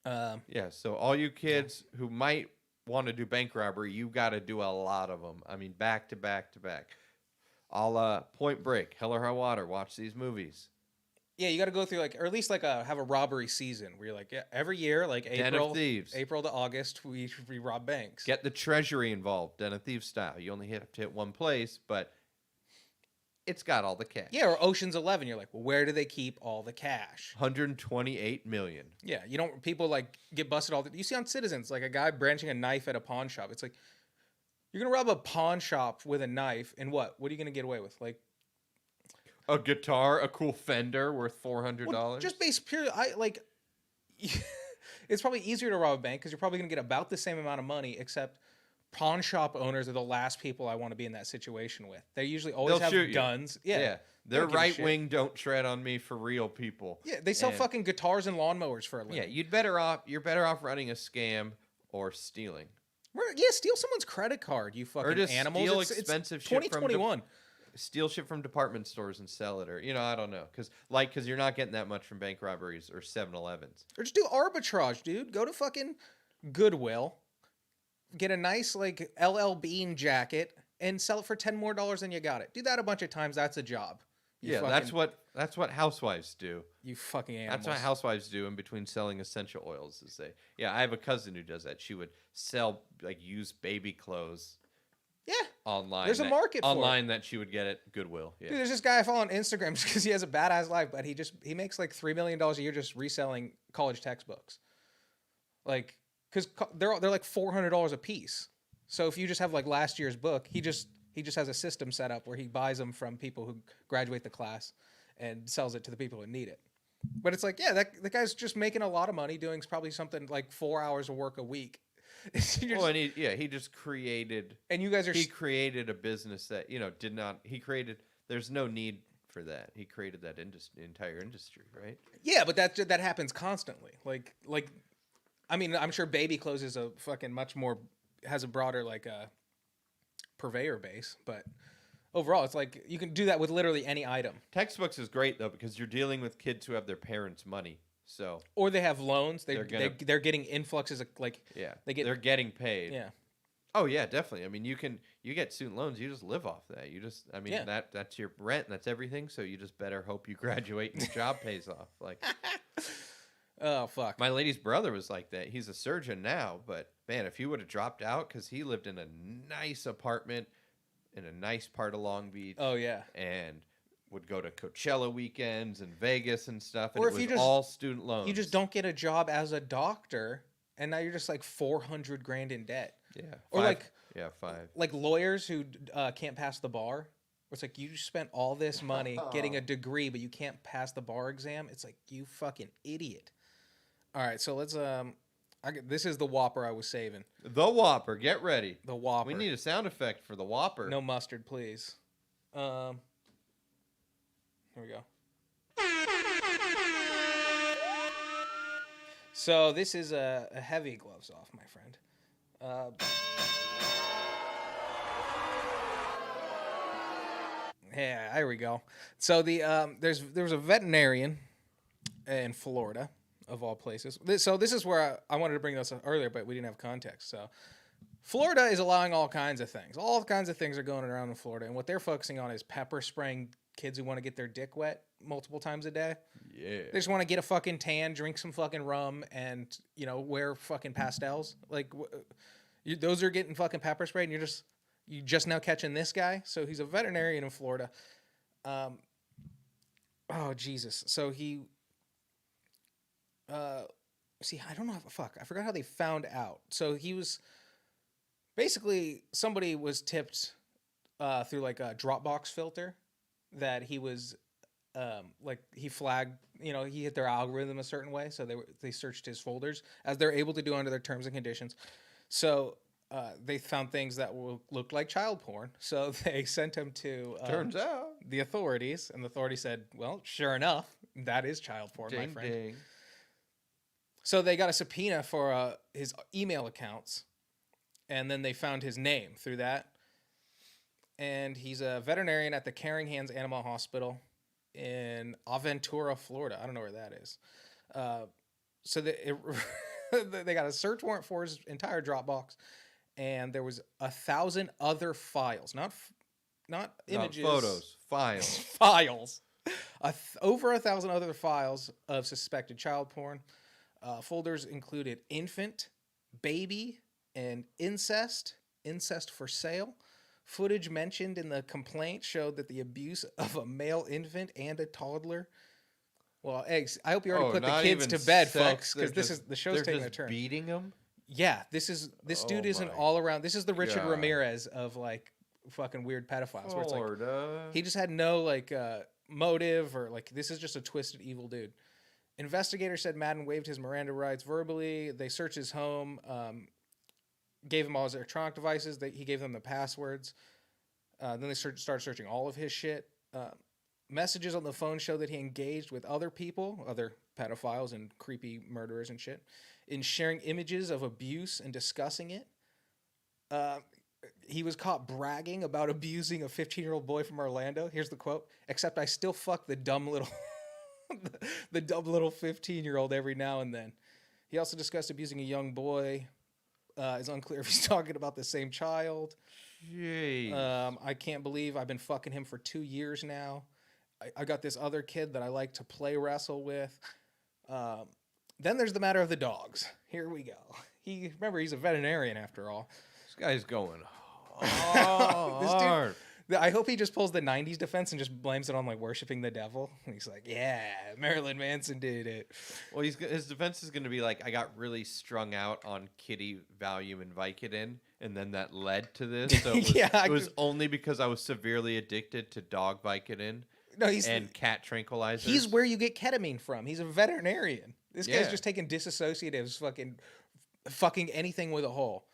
Yeah, so all you kids who might want to do bank robbery, you got to do a lot of them. I mean, back to back to back. I'll Point Break, Hell or High Water. Watch these movies. Yeah, you got to go through like, or at least like have a robbery season where you're like, yeah, every year, like Den of Thieves. April to August, we rob banks. Get the treasury involved, Den of Thieves style. You only have to hit one place, but it's got all the cash. Yeah, or Ocean's 11. You're like, well, where do they keep all the cash? 128 million. Yeah, you don't. People like get busted all the. You see on Citizens, like a guy branching a knife at a pawn shop. It's like you're gonna rob a pawn shop with a knife, and what? What are you gonna get away with? Like A guitar, a cool Fender worth $400. well, just based purely. It's probably easier to rob a bank because you're probably gonna get about the same amount of money, except. Pawn shop owners are the last people I want to be in that situation with. They usually always They'll have shoot you. guns. Yeah. They're They don't give a right shit. wing. Don't tread on me for real people. Yeah, they sell And- fucking guitars and lawnmowers for a living. Yeah, you're better off running a scam or stealing. Steal someone's credit card, you fucking Or just animals. steal It's expensive shit from 2021. Steal shit from department stores and sell it, or I don't know, because you're not getting that much from bank robberies or 7-Elevens. Or just do arbitrage, dude. Go to fucking Goodwill, get a nice like LL Bean jacket, and sell it for $10 more than you got it. Do that a bunch of times. That's a job. You Yeah, that's what housewives do. you fucking animals. That's what housewives do in between selling essential oils. I have a cousin who does that. She would sell like used baby clothes Yeah. online. There's a market for it. online that she would get at Goodwill. Yeah. Dude, there's this guy I follow on Instagram just because he has a badass life, but he makes like $3 million a year just reselling college textbooks. Like, because they're like $400 a piece. So if you just have like last year's book, he just has a system set up where he buys them from people who graduate the class and sells it to the people who need it. But it's like, yeah, that guy's just making a lot of money doing probably something like 4 hours of work a week. Well, and he just created. And you guys are He created a business that did not. He created. There's no need for that. He created that entire industry, right? yeah, but that happens constantly. Like I mean, I'm sure baby clothes is a fucking has a broader like purveyor base, but overall, it's like you can do that with literally any item. Textbooks is great though because you're dealing with kids who have their parents' money, so or they have loans. They're getting influxes of they're getting paid. Yeah. Oh yeah, definitely. I mean, you get student loans. You just live off that. That's your rent. That's everything. So you just better hope you graduate and your job pays off. Like, oh fuck. My lady's brother was like that. He's a surgeon now, but man, if he would have dropped out because he lived in a nice apartment in a nice part of Long Beach. Oh yeah, and would go to Coachella weekends and Vegas and stuff. And or it if was you just all student loans. You just don't get a job as a doctor, and now you're just like $400,000 in debt. Yeah. Or five. Like lawyers who can't pass the bar. It's like you spent all this money getting a degree, but you can't pass the bar exam. It's like you fucking idiot. All right, so let's this is the Whopper I was saving. The Whopper, get ready. The Whopper. We need a sound effect for the Whopper. No mustard, please. Here we go. So this is a heavy gloves off, my friend. Yeah, there we go. So there was a veterinarian in Florida, of all places. This is where I wanted to bring this up earlier, but we didn't have context. So Florida is allowing all kinds of things. All kinds of things are going around in Florida, and what they're focusing on is pepper spraying kids who want to get their dick wet multiple times a day. Yeah. They just want to get a fucking tan, drink some fucking rum, and, wear fucking pastels. Like, those are getting fucking pepper sprayed, and you just now catching this guy. So he's a veterinarian in Florida. Oh, Jesus. So he... I don't know. I forgot how they found out. So he was... Basically, somebody was tipped through, like, a Dropbox filter that he was... he flagged, he hit their algorithm a certain way, so they searched his folders as they're able to do under their terms and conditions. So they found things that looked like child porn. So they sent him to turns out the authorities, and the authorities said, "Well, sure enough, that is child porn, ding, my friend." Ding. So they got a subpoena for his email accounts, and then they found his name through that. And he's a veterinarian at the Caring Hands Animal Hospital in Aventura, Florida. I don't know where that is. So they got a search warrant for his entire Dropbox, and there was 1,000 other files, not images, not photos, files, files, over 1,000 other files of suspected child porn. Folders included infant, baby, and incest for sale. Footage mentioned in the complaint showed that the abuse of a male infant and a toddler. Well, eggs. I hope you already put the kids to bed, folks, because the show's taking a turn. Beating them. Yeah, this dude is an all around. This is the Richard Ramirez of like fucking weird pedophiles. Where it's like he just had no motive or this is just a twisted evil dude. Investigators said Madden waived his Miranda rights verbally. They searched his home. Gave him all his electronic devices. He gave them the passwords. Then they started searching all of his shit. Messages on the phone show that he engaged with other people, other pedophiles and creepy murderers and shit, in sharing images of abuse and discussing it. He was caught bragging about abusing a 15-year-old boy from Orlando. Here's the quote: "Except I still fuck the dumb little, the dumb little 15-year-old every now and then." He also discussed abusing a young boy. It's unclear if he's talking about the same child. Jeez. I can't believe I've been fucking him for 2 years now. I got this other kid that I like to play wrestle with. Then there's the matter of the dogs. Here we go. Remember, he's a veterinarian after all. This guy's going hard. I hope he just pulls the 90s defense and just blames it on worshiping the devil. And he's like, yeah, Marilyn Manson did it. Well, his defense is going to be like, I got really strung out on kitty Valium and Vicodin, and then that led to this. So it was only because I was severely addicted to dog Vicodin. No, he's and cat tranquilizers. he's where you get ketamine from. He's a veterinarian. This guy's Yeah. just taking disassociatives, fucking anything with a hole.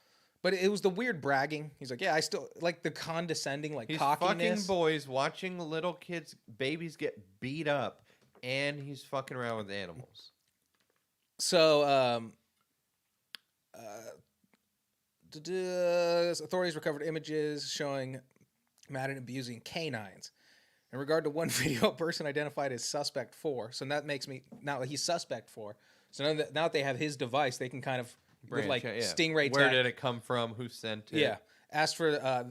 But it was the weird bragging. He's like, yeah, I still like the condescending, like He's cockiness. fucking boys watching little kids, babies get beat up, and he's fucking around with animals. So, authorities recovered images showing Madden abusing canines. In regard to one video, a person identified as suspect 4. So that makes me now he's suspect 4. So now that they have his device, they can kind of with like Stingray. Where did it come from? Who sent it? Yeah, asked for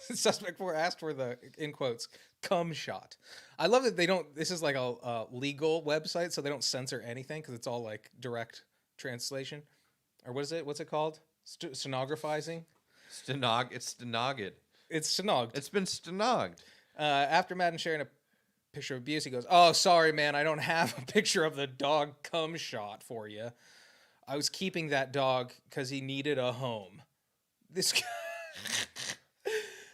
suspect 4 asked for the in quotes cum shot. I love that they don't. This is like a legal website, so they don't censor anything because it's all like direct translation, or what is it? What's it called? Stenographizing. It's stenogged. It's stenogged. It's been stenogged. After Madden sharing a picture of abuse, he goes, "Oh, sorry, man, I don't have a picture of the dog cum shot for you. I was keeping that dog because he needed a home." This guy.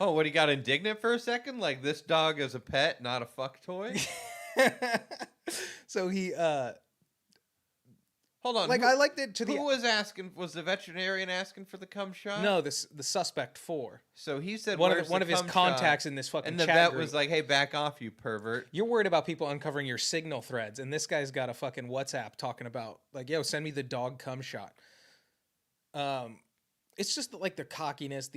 Oh, what, he got indignant for a second? Like, this dog is a pet, not a fuck toy? So he, Hold on. like, I liked it to the. Who was asking? Was the veterinarian asking for the cum shot? No, the suspect 4. So he said One "Where's of the his cum contacts shot?" in this fucking And the chat vet group. was like, "Hey, back off, you pervert." You're worried about people uncovering your signal threads, and this guy's got a fucking WhatsApp talking about like, "Yo, send me the dog cum shot." It's just like the cockiness,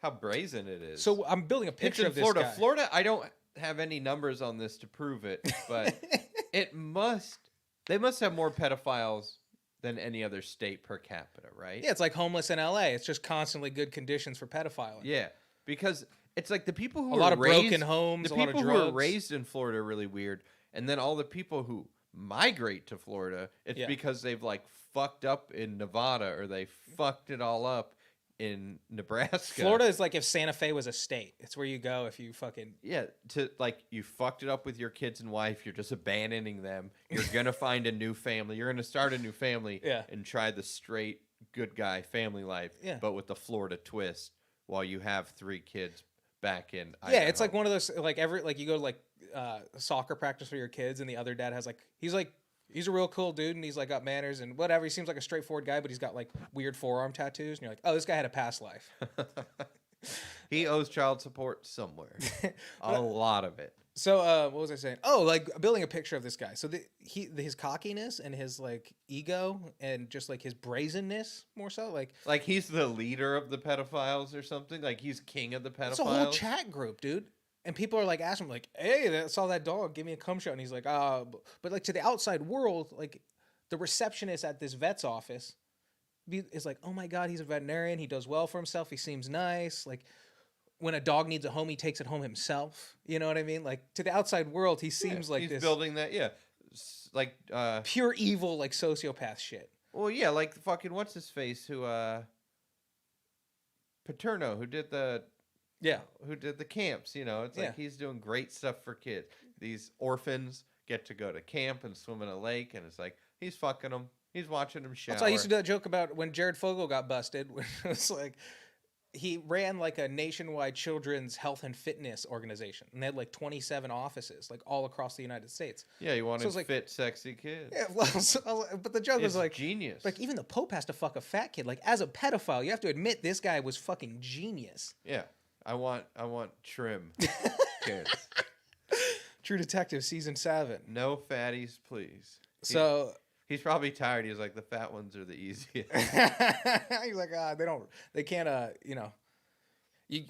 How brazen it is. So I'm building a it's picture in of this Florida. guy. Florida, I don't have any numbers on this to prove it, but they must have more pedophiles than any other state per capita, right? Yeah, it's like homeless in LA. It's just constantly good conditions for pedophiling. Yeah, because it's like the people who A lot are of raised, broken homes, the a lot of people who are drugs. raised in Florida are really weird, and then all the people who migrate to Florida, it's Yeah. because they've like fucked up in Nevada or they fucked it all up in Nebraska. Florida is like if Santa Fe was a state. It's where you go if you fucking. Yeah, to like you fucked it up with your kids and wife. You're just abandoning them. You're gonna find a new family. You're gonna start a new family. Yeah. And try the straight good guy family life. Yeah. But with the Florida twist, while you have 3 kids back in. Yeah, it's Idaho. like one of those like you go to like soccer practice for your kids, and the other dad has he's a real cool dude, and he's like got manners and whatever. He seems like a straightforward guy, but he's got like weird forearm tattoos, and you're like, oh, this guy had a past life. He owes child support somewhere. A lot of it. So what was I saying? Oh, like building a picture of this guy. So his cockiness and his like ego and just like his brazenness more so like he's the leader of the pedophiles or something. Like he's king of the pedophiles. it's a whole chat group, dude. And people are like asking him like, hey, I saw that dog, give me a cum shot. And he's like, but like to the outside world, like the receptionist at this vet's office is like, oh my God, he's a veterinarian. He does well for himself. He seems nice. Like when a dog needs a home, he takes it home himself. You know what I mean? Like to the outside world, he seems like he's this building that. Yeah. Like pure evil, like sociopath shit. well, yeah, like fucking what's his face who Paterno who did the camps, you know. It's like he's doing great stuff for kids. These orphans get to go to camp and swim in a lake, and it's like he's fucking them. He's watching them shower. That's why I used to do that joke about when Jared Fogle got busted. It was like he ran like a nationwide children's health and fitness organization, and they had like 27 offices, like all across the United States. Yeah, he wanted like, fit, sexy kids. Yeah, well, but the joke was like genius. Like even the Pope has to fuck a fat kid. Like as a pedophile, you have to admit this guy was fucking genius. Yeah, I want trim kids. True Detective season 7. No fatties, please. So he's probably tired. He's like, the fat ones are the easiest. he's like, they can't, you know,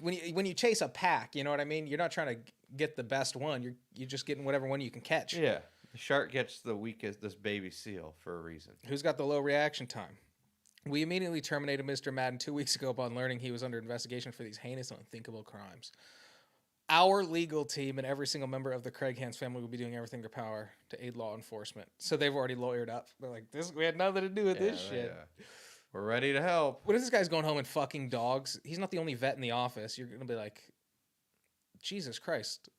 when you chase a pack, you know what I mean? You're not trying to get the best one. You're just getting whatever one you can catch. Yeah, the shark gets the weakest. This baby seal for a reason. Who's got the low reaction time? We immediately terminated Mr. Madden 2 weeks ago upon learning he was under investigation for these heinous and unthinkable crimes. Our legal team and every single member of the Craig Hans family will be doing everything in their power to aid law enforcement. So they've already lawyered up. They're like, we had nothing to do with this shit. Yeah. We're ready to help. What if this guy's going home and fucking dogs? He's not the only vet in the office. You're going to be like, Jesus Christ.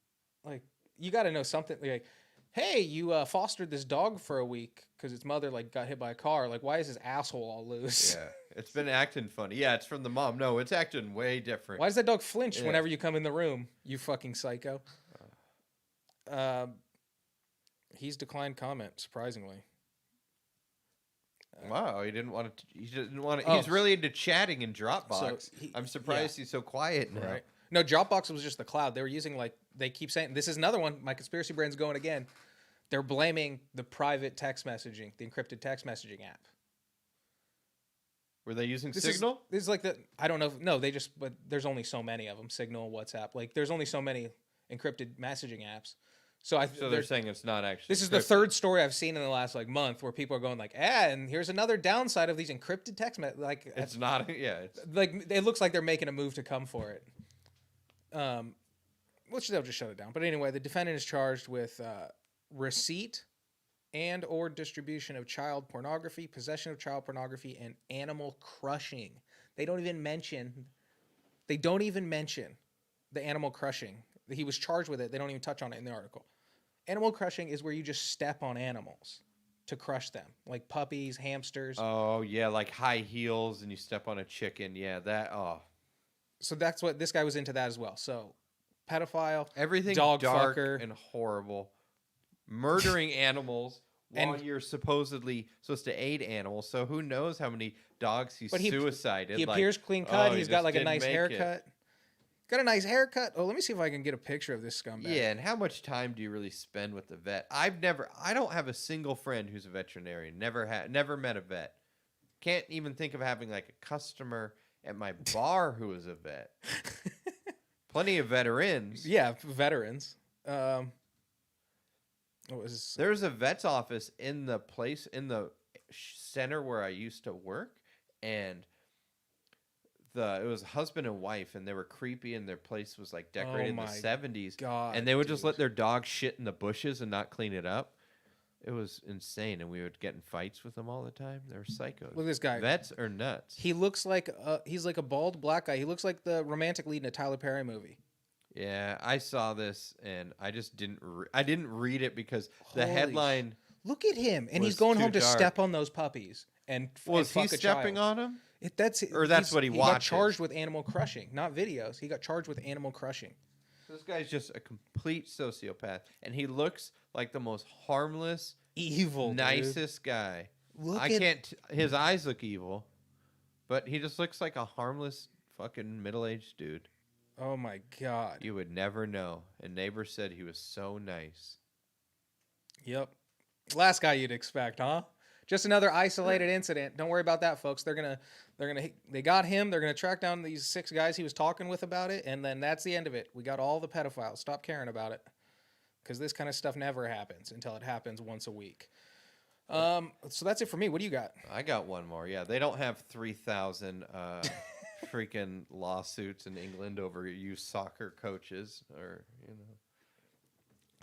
Like, you got to know something. Like, hey, you fostered this dog for a week because its mother like got hit by a car. Like, why is his asshole all loose? It's been acting funny. Yeah, it's from the mom. No, it's acting way different. Why does that dog flinch Yeah. whenever you come in the room? You fucking psycho. He's declined comment, surprisingly. Wow, he didn't want to. He didn't want to. Oh. He's really into chatting in Dropbox. So I'm surprised he's so quiet now. Right. No, Dropbox was just the cloud. They were using, like, they keep saying, this is another one. My conspiracy brain's going again. They're blaming the private text messaging, the encrypted text messaging app. Were they using This Signal? This is like I don't know. No, but there's only so many of them. Signal, WhatsApp. Like, there's only so many encrypted messaging apps. So they're saying it's not actually. This is the third story I've seen in the last, like, month where people are going like, and here's another downside of these encrypted text like It's not. Yeah. It's, like it looks like they're making a move to come for it. Which they'll just shut it down. But anyway, the defendant is charged with receipt and or distribution of child pornography, possession of child pornography, and animal crushing. They don't even mention the animal crushing. He was charged with it. They don't even touch on it in the article. Animal crushing is where you just step on animals to crush them, like puppies, hamsters. oh yeah, like high heels and you step on a chicken. Yeah, that. Oh, So that's what this guy was into that as well. So pedophile, everything dog dark fucker. and horrible, murdering animals while you're supposedly supposed to aid animals. So who knows how many dogs he suicided? He like, appears clean cut. oh, He's he got just like a didn't nice make it. haircut. Got a nice haircut. Oh, let me see if I can get a picture of this scumbag. Yeah, and how much time do you really spend with the vet? I don't have a single friend who's a veterinarian. Never met a vet. Can't even think of having like a customer at my bar who is a vet. Plenty of veterans. Yeah, veterans. What was this? There's a vet's office in the center where I used to work, and it was husband and wife, and they were creepy, and their place was like decorated in the 70s. God, and they would just let their dog shit in the bushes and not clean it up. It was insane, and we would get in fights with them all the time. They were psychos. Look at this guy. Vets are nuts. He looks like he's like a bald black guy. He looks like the romantic lead in a Tyler Perry movie. Yeah, I saw this, and I just didn't. I didn't read it because the Holy headline. Look at him, and Was he's going too home to dark. step on those puppies and Was fuck he a stepping child. on him? That's what he got watches. charged with animal crushing, not videos. He got charged with animal crushing. This guy's just a complete sociopath, and he looks like the most harmless, Evil, dude. nicest guy. Look I at can't. His eyes look evil, but he just looks like a harmless, fucking middle-aged dude. Oh my God. You would never know. And neighbor said he was so nice. Yep. Last guy you'd expect, huh? Just another isolated incident. Don't worry about that, folks. They got him. They're gonna track down these 6 guys he was talking with about it, and then that's the end of it. We got all the pedophiles. Stop caring about it, because this kind of stuff never happens until it happens once a week. So that's it for me. What do you got? I got one more. Yeah, they don't have 3,000 freaking lawsuits in England over youth soccer coaches, or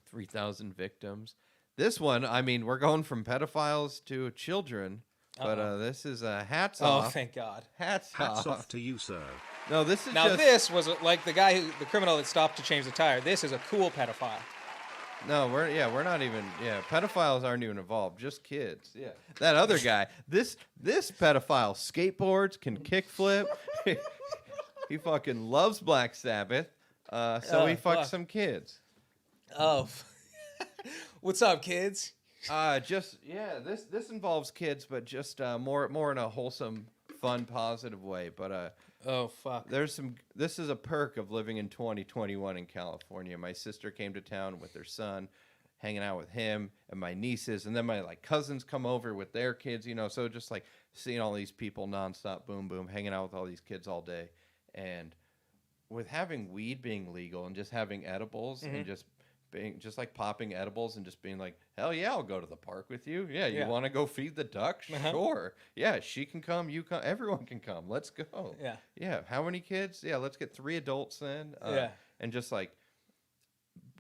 3,000 victims. This one, I mean, we're going from pedophiles to children, but this is hats off. Oh, thank God. Hats Hats off. off to you, sir. No, this is Now just this was like the criminal that stopped to change the tire. This is a cool pedophile. no. We're not even. Yeah, pedophiles aren't even involved. Just kids. Yeah, that other guy. This pedophile skateboards, can kickflip. He fucking loves Black Sabbath. So he fucks fuck. some kids. Oh, what's up, kids? This involves kids, but just more in a wholesome, fun, positive way. But Oh fuck. this is a perk of living in 2021 in California. My sister came to town with her son, hanging out with him and my nieces, and then my cousins come over with their kids. So just like seeing all these people nonstop, boom boom, hanging out with all these kids all day, and with having weed being legal and just having edibles and just being just like popping edibles and just being like, hell yeah, I'll go to the park with you. Yeah, you Yeah. want to go feed the duck? Sure. Yeah, she can come, you come, everyone can come. Let's go. Yeah. Yeah. How many kids? Yeah, let's get 3 adults then. Yeah. And just like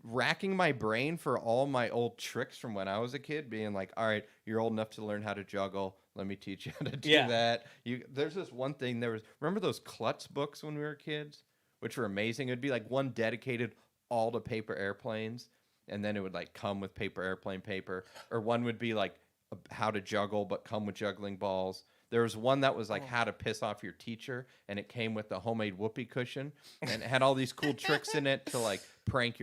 racking my brain for all my old tricks from when I was a kid, being like, all right, you're old enough to learn how to juggle. Let me teach you how to do Yeah. that. There's this one thing. Remember those Klutz books when we were kids, which were amazing? It'd be like one dedicated all to paper airplanes, and then it would like come with paper airplane paper, or one would be like how to juggle but come with juggling balls. There was one that was like how to piss off your teacher, and it came with a homemade whoopee cushion, and it had all these cool tricks in it to like prank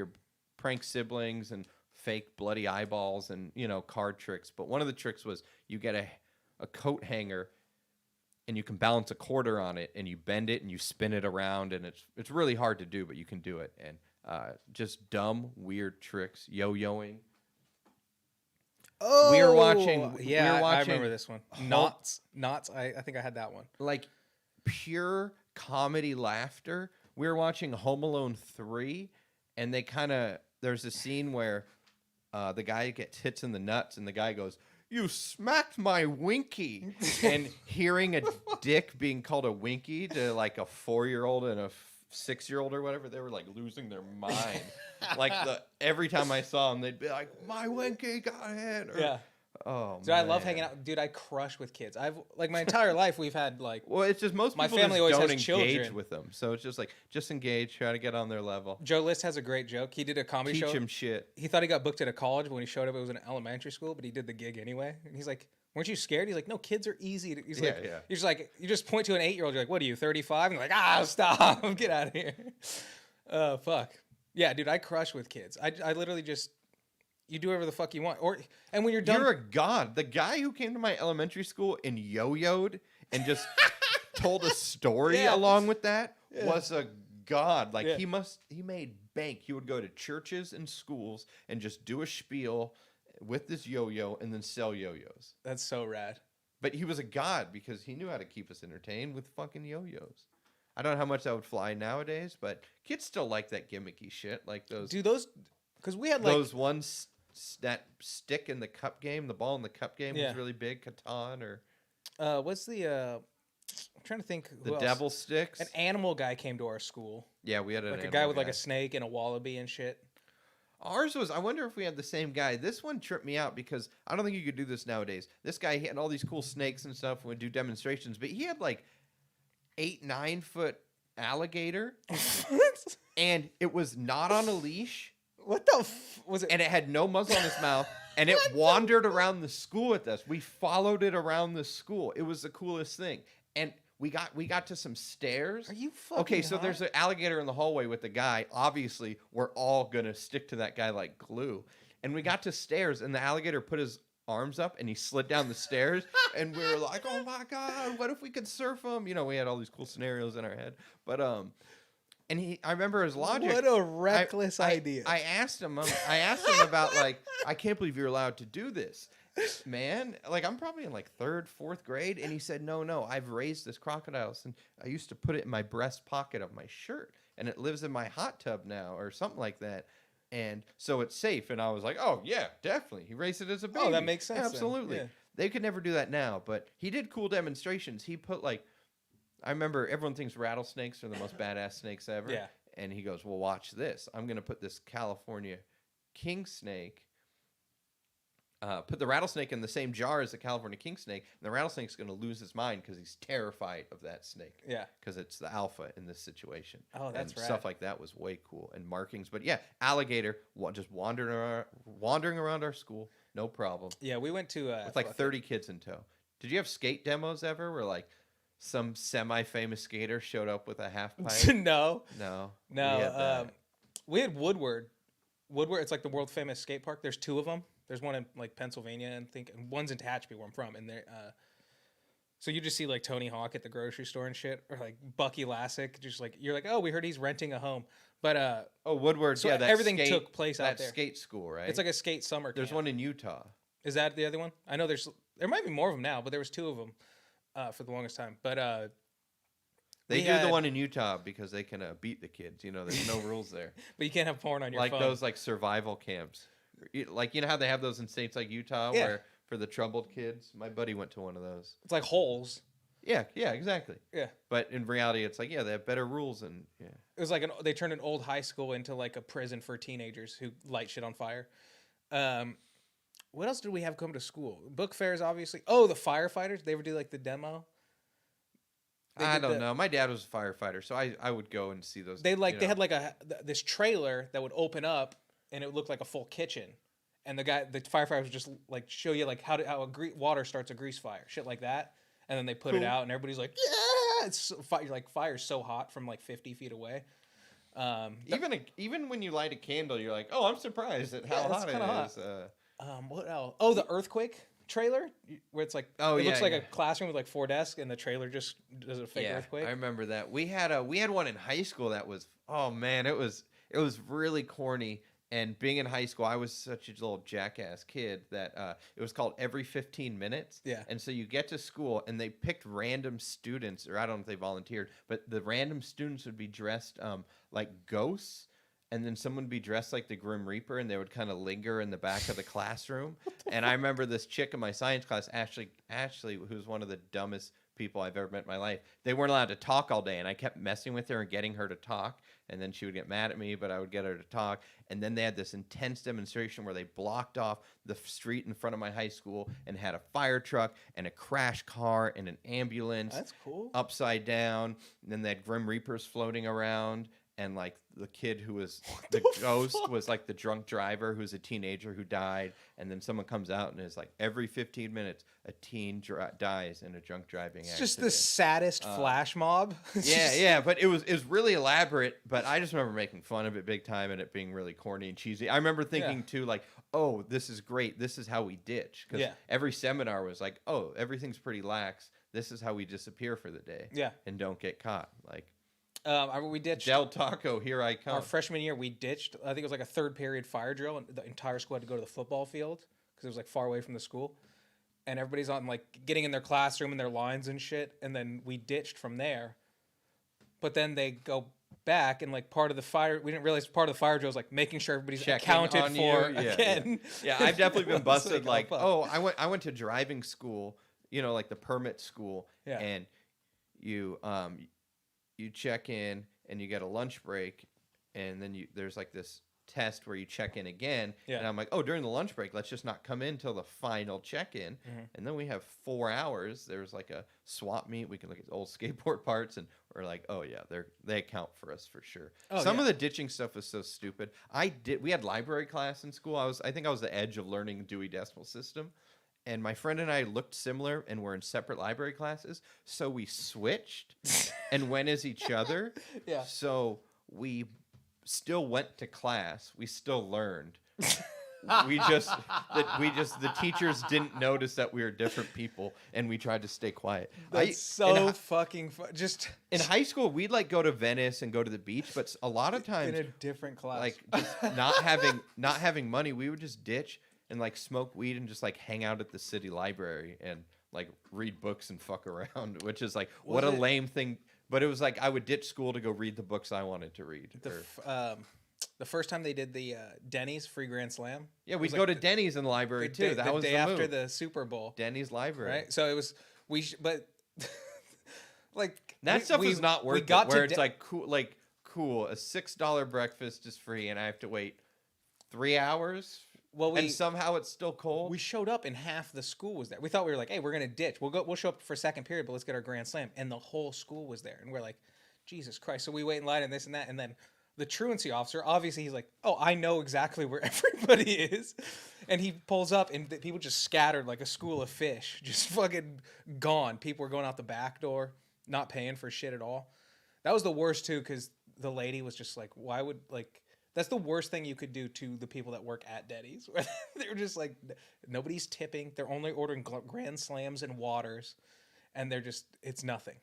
siblings and fake bloody eyeballs and card tricks. But one of the tricks was you get a coat hanger, and you can balance a quarter on it, and you bend it and you spin it around, and it's really hard to do, but you can do it. And just dumb, weird tricks, yo-yoing. Oh, we were watching. I remember this one. Knots. I think I had that one. Like pure comedy laughter. We were watching Home Alone 3, and there's a scene where the guy gets hits in the nuts, and the guy goes, "You smacked my winky," and hearing a dick being called a winky to like a 4-year-old and a 6-year-old or whatever, they were like losing their mind. Like every time I saw them, they'd be like, "My winky got hit." Or, yeah. Oh, dude, I love hanging out. Dude, I crush with kids. I've like my entire life we've had like. Well, it's just most my people family just always don't has engage children. with them. So it's just like engage, try to get on their level. Joe List has a great joke. He did a comedy Teach show. him shit. He thought he got booked at a college, but when he showed up, it was an elementary school. But he did the gig anyway. And he's like, "Weren't you scared?" He's like, "No, kids are easy." He's like, yeah. You're just like, you just point to an 8-year-old. You're like, "What are you, 35?" And you're like, stop, get out of here. Fuck. Yeah, dude, I crush with kids. I literally just. You do whatever the fuck you want, and when you're done, You're a god. The guy who came to my elementary school and yo-yoed and just told a story along with that was a god. Like he made bank. He would go to churches and schools and just do a spiel with this yo-yo and then sell yo-yos. That's so rad. But he was a god because he knew how to keep us entertained with fucking yo-yos. I don't know how much that would fly nowadays, but kids still like that gimmicky shit. Like those, because we had like those ones. That stick in the cup game, the ball in the cup game was really big. Catan or what's the I'm trying to think. The devil sticks. An animal guy came to our school. Yeah, we had like a guy with like a snake and a wallaby and shit. Ours was. I wonder if we had the same guy. This one tripped me out because I don't think you could do this nowadays. This guy he had all these cool snakes and stuff and would do demonstrations, but he had like 8-9 foot alligator, and it was not on a leash. What the was it? And it had no muzzle on its mouth, and it wandered around the school with us. We followed it around the school. It was the coolest thing. And we got to some stairs. Are you fucking okay? So high? there's an alligator in the hallway with the guy. Obviously, we're all gonna stick to that guy like glue. And we got to stairs, and the alligator put his arms up, and he slid down the stairs. And we were like, "Oh my god, what if we could surf him?" We had all these cool scenarios in our head. But and I remember his logic. What a reckless idea. I asked him about like, I can't believe you're allowed to do this, man. Like I'm probably in like 3rd, 4th grade, and he said, no, I've raised this crocodile, and I used to put it in my breast pocket of my shirt, and it lives in my hot tub now, or something like that, and so it's safe. And I was like, oh yeah, definitely. He raised it as a baby. Oh, that makes sense. Absolutely. Yeah. They could never do that now, but he did cool demonstrations. He put like. I remember everyone thinks rattlesnakes are the most badass snakes ever. Yeah. And he goes, well, watch this. I'm going to put this California king snake, put the rattlesnake in the same jar as the California king snake, and the rattlesnake's going to lose his mind because he's terrified of that snake. Yeah. Because it's the alpha in this situation. Oh, that's and rad. Stuff like that was way cool. And markings. But yeah, alligator just wandering around our school. No problem. Yeah, we went to... with like 30 kids in tow. Did you have skate demos ever where like... some semi-famous skater showed up with a half pipe? No. We We had Woodward. It's like the world famous skate park. There's 2 of them. There's one in like Pennsylvania, and one's in Tehachapi, where I'm from. And so you just see like Tony Hawk at the grocery store and shit, or like Bucky Lassick. Just like you're like, oh, we heard he's renting a home. But Woodward. so yeah, that everything skate, took place out there. That skate school, right? It's like a skate summer camp. There's one in Utah. Is that the other one? I know there might be more of them now, but there was 2 of them. For the longest time, but they do the one in Utah because they can beat the kids. There's no rules there. But you can't have porn on your like phone. those like survival camps, like how they have those in states like Utah where for the troubled kids. My buddy went to one of those. It's like holes. Yeah, exactly. Yeah, but in reality, it's like they have better rules and yeah. It was like they turned an old high school into like a prison for teenagers who light shit on fire. What else did we have come to school? Book fairs, obviously. Oh, the firefighters. They ever do like the demo? I don't know. My dad was a firefighter, so I would go and see those. They had like this trailer that would open up, and it looked like a full kitchen. And the firefighter would just like show you like how water starts a grease fire, shit like that. and then they put it out, and everybody's like, yeah, it's like fire's so hot from like 50 feet away. Even when you light a candle, you're like, oh, I'm surprised at how hot it is. What else? Oh, the earthquake trailer where it's like it looks like a classroom with like 4 desks, and the trailer just does a fake earthquake. I remember that. We had one in high school that was, oh man, it was really corny. And being in high school, I was such a little jackass kid that it was called Every 15 Minutes. Yeah. And so you get to school, and they picked random students, or I don't know if they volunteered, but the random students would be dressed like ghosts, and then someone would be dressed like the Grim Reaper, and they would kind of linger in the back of the classroom. And I remember this chick in my science class, Ashley, who's one of the dumbest people I've ever met in my life. They weren't allowed to talk all day, and I kept messing with her and getting her to talk, and then she would get mad at me, but I would get her to talk. And then they had this intense demonstration where they blocked off the street in front of my high school and had a fire truck and a crash car and an ambulance. That's cool. Upside down. And then they had Grim Reapers floating around, and like the kid who was the ghost was like the drunk driver who's a teenager who died. And then someone comes out and is like, every 15 minutes a teen dies in a drunk driving accident. It's just the saddest flash mob. Yeah, but it was really elaborate. But I just remember making fun of it big time and it being really corny and cheesy. I remember thinking too, like, oh, this is great. This is how we ditch. Because every seminar was like, oh, everything's pretty lax. This is how we disappear for the day. Yeah, and don't get caught. Like, we ditched Del Taco, here I come. Our freshman year, we ditched. I think it was like a 3rd period fire drill, and the entire school had to go to the football field because it was like far away from the school. And everybody's on like getting in their classroom and their lines and shit. And then we ditched from there. But then they go back, and like part of the fire, we didn't realize part of the fire drill was like making sure everybody's accounted for again. Yeah, I've definitely been busted. like, oh, I went to driving school, like the permit school, and you check in and you get a lunch break, and then there's like this test where you check in again. And I'm like, oh, during the lunch break, let's just not come in till the final check-in. And then we have 4 hours. There's like a swap meet. We can look at old skateboard parts, and we're like, oh yeah, they account for us for sure. Some of the ditching stuff was so stupid. We had library class in school. I think I was the edge of learning Dewey Decimal System. And my friend and I looked similar and were in separate library classes. So we switched and went as each other. Yeah. So we still went to class. We still learned. The teachers didn't notice that we were different people, and we tried to stay quiet. That's fucking fun. Just in high school, we'd like go to Venice and go to the beach, but a lot of times in a different class, like just not having money, we would just ditch and like smoke weed and just like hang out at the city library and like read books and fuck around, which is like what a lame thing. But it was like I would ditch school to go read the books I wanted to read. The first time they did the Denny's free Grand Slam. Yeah, we'd go to Denny's in the library too. That was the day after the Super Bowl. Denny's library, right? So it was but like that stuff is not worth it. Where it's like cool, a $6 breakfast is free, and I have to wait 3 hours. Well, and somehow it's still cold. We showed up and half the school was there. We thought we were like, hey, we're gonna ditch. We'll show up for 2nd period, but let's get our Grand Slam. And the whole school was there, and we're like, Jesus Christ! So we wait in line and this and that, and then the truancy officer, obviously, he's like, oh, I know exactly where everybody is, and he pulls up, and people just scattered like a school of fish, just fucking gone. People were going out the back door, not paying for shit at all. That was the worst too, because the lady was just like, why would like. That's the worst thing you could do to the people that work at Denny's. They're just like, nobody's tipping. They're only ordering Grand Slams and waters. And they're just, it's nothing.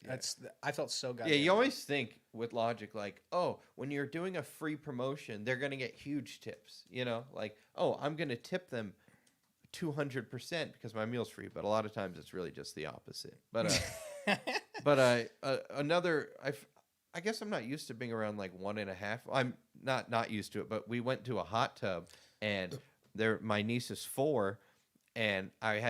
Yeah. I felt so goddamn. Yeah, you always think with logic, like, oh, when you're doing a free promotion, they're going to get huge tips. Like, oh, I'm going to tip them 200% because my meal's free. But a lot of times it's really just the opposite. But, I guess I'm not used to being around like 1.5. I'm not used to it, but we went to a hot tub, and my niece is 4, and I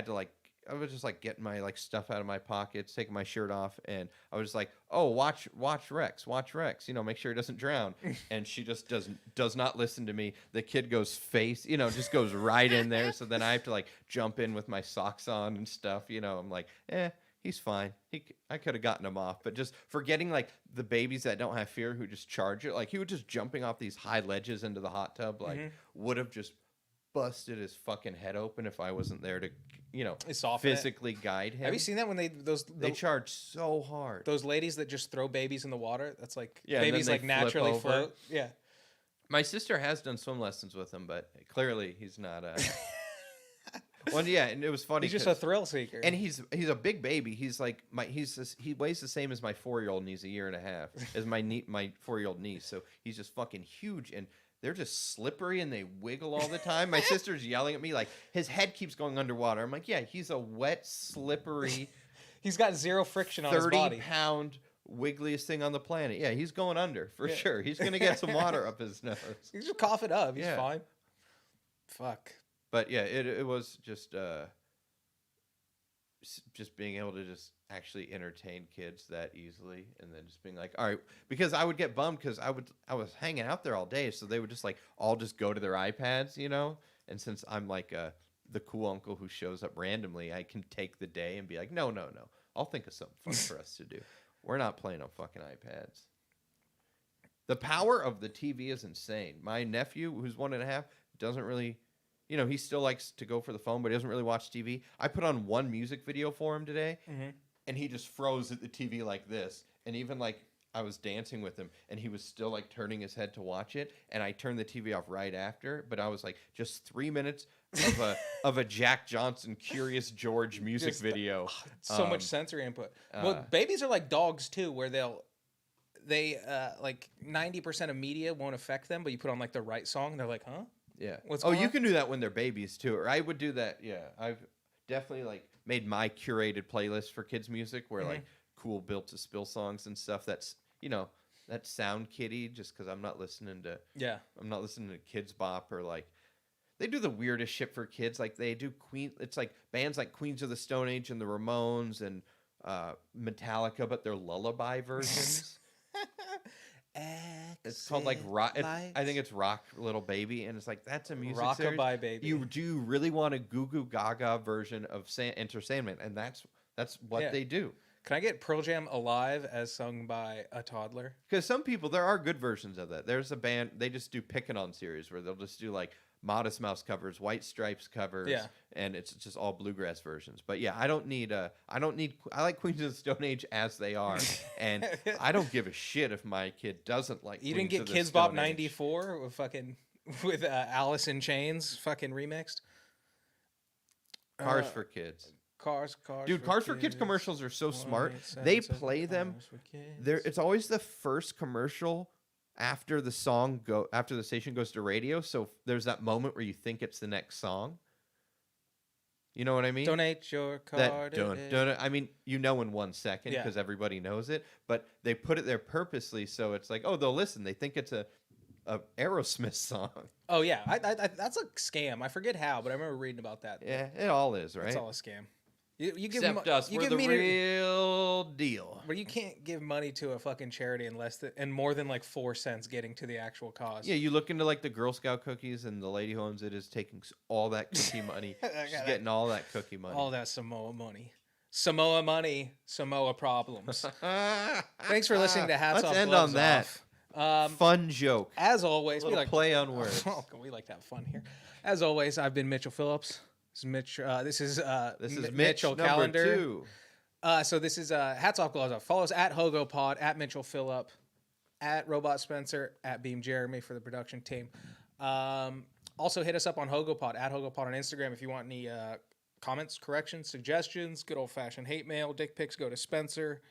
was just like getting my like stuff out of my pockets, taking my shirt off, and I was just like, oh, watch Rex, make sure he doesn't drown. And she just does not listen to me. The kid goes just goes right in there. So then I have to like jump in with my socks on and stuff. I'm like, he's fine. I could have gotten him off, but just forgetting like the babies that don't have fear who just charge it. Like he was just jumping off these high ledges into the hot tub, like would have just busted his fucking head open if I wasn't there to, Soften it. physically guide him. Have you seen that when They charge so hard. those ladies that just throw babies in the water? That's like Yeah, and then babies they like flip naturally over. float. Yeah. My sister has done swim lessons with him, but clearly he's not. Well, yeah, and it was funny. He's just a thrill seeker. and he's a big baby. He's like he weighs the same as my 4-year-old, and he's a year and a half as my 4-year-old niece. So he's just fucking huge, and they're just slippery and they wiggle all the time. My sister's yelling at me like his head keeps going underwater. I'm like, yeah, he's a wet, slippery. He's got zero friction on his body. 30-pound wiggliest thing on the planet. Yeah, he's going under for sure. He's gonna get some water up his nose. He's just cough it up. He's Yeah. fine. Fuck. But yeah, it was just being able to just actually entertain kids that easily, and then just being like, all right, because I would get bummed because I was hanging out there all day, so they would just like all just go to their iPads, And since I'm like the cool uncle who shows up randomly, I can take the day and be like, no, I'll think of something fun for us to do. We're not playing on fucking iPads. The power of the TV is insane. My nephew, who's 1.5, doesn't really, he still likes to go for the phone, but he doesn't really watch TV. I put on one music video for him today, and he just froze at the TV like this. And even like I was dancing with him, and he was still like turning his head to watch it. And I turned the TV off right after, but I was like, just 3 minutes of a Jack Johnson Curious George music video. So much sensory input. Well, babies are like dogs too, where they like 90% of media won't affect them, but you put on like the right song, they're like, huh? Yeah. What's you going on? can do that when they're babies too. Or I would do that. Yeah. I've definitely like made my curated playlist for kids music where like cool Built to Spill songs and stuff. That's that's sound kiddie just because I'm not listening to Kids Bop or like they do the weirdest shit for kids. Like they do it's like bands like Queens of the Stone Age and the Ramones and Metallica, but they're lullaby versions. It's called like rock. I think it's Rock Little Baby, and it's like that's a music series. Rockabye Baby. You really want a Goo Goo Gaga version of Enter Sandman, and that's what they do. Can I get Pearl Jam Alive as sung by a toddler? Because some people, there are good versions of that. There's a band, they just do Pickin' On series where they'll just do like Modest Mouse covers, White Stripes covers, and it's just all bluegrass versions. But yeah, I like Queens of the Stone Age as they are, and I don't give a shit if my kid doesn't like You didn't Queens get of the Kids Stone Bop Age. 94 with Alice in Chains fucking remixed? Cars for Kids. Cars. Dude, Cars for Kids commercials are so smart. They play them. It's always the first commercial after the station goes to radio. So there's that moment where you think it's the next song. You know what I mean? Donate your car. I mean, in 1 second because everybody knows it. But they put it there purposely, so it's like, oh, they'll listen. They think it's a Aerosmith song. Oh yeah, I that's a scam. I forget how, but I remember reading about that. Yeah, it all is, right? It's all a scam. You give Except us, we're the real deal. But you can't give money to a fucking charity and more than like 4 cents getting to the actual cause. Yeah, you look into like the Girl Scout cookies, and the lady who owns it is taking all that cookie money. She's getting all that cookie money. All that Samoa money. Samoa money, Samoa problems. Thanks for listening to Hats Off. Let's end Gloves on that. Off. Fun joke. As always, we like play on words. We like to have fun here. As always, I've been Mitchell Phillips. This is Mitch. This is Mitchell number Calendar. 2. So this is Hats Off Gloves Off. Follow us at HogoPod, at Mitchell Phillip, at Robot Spencer, at Beam Jeremy for the production team. Also hit us up on HogoPod, at HogoPod on Instagram if you want any comments, corrections, suggestions, good old fashioned hate mail, dick pics. Go to Spencer.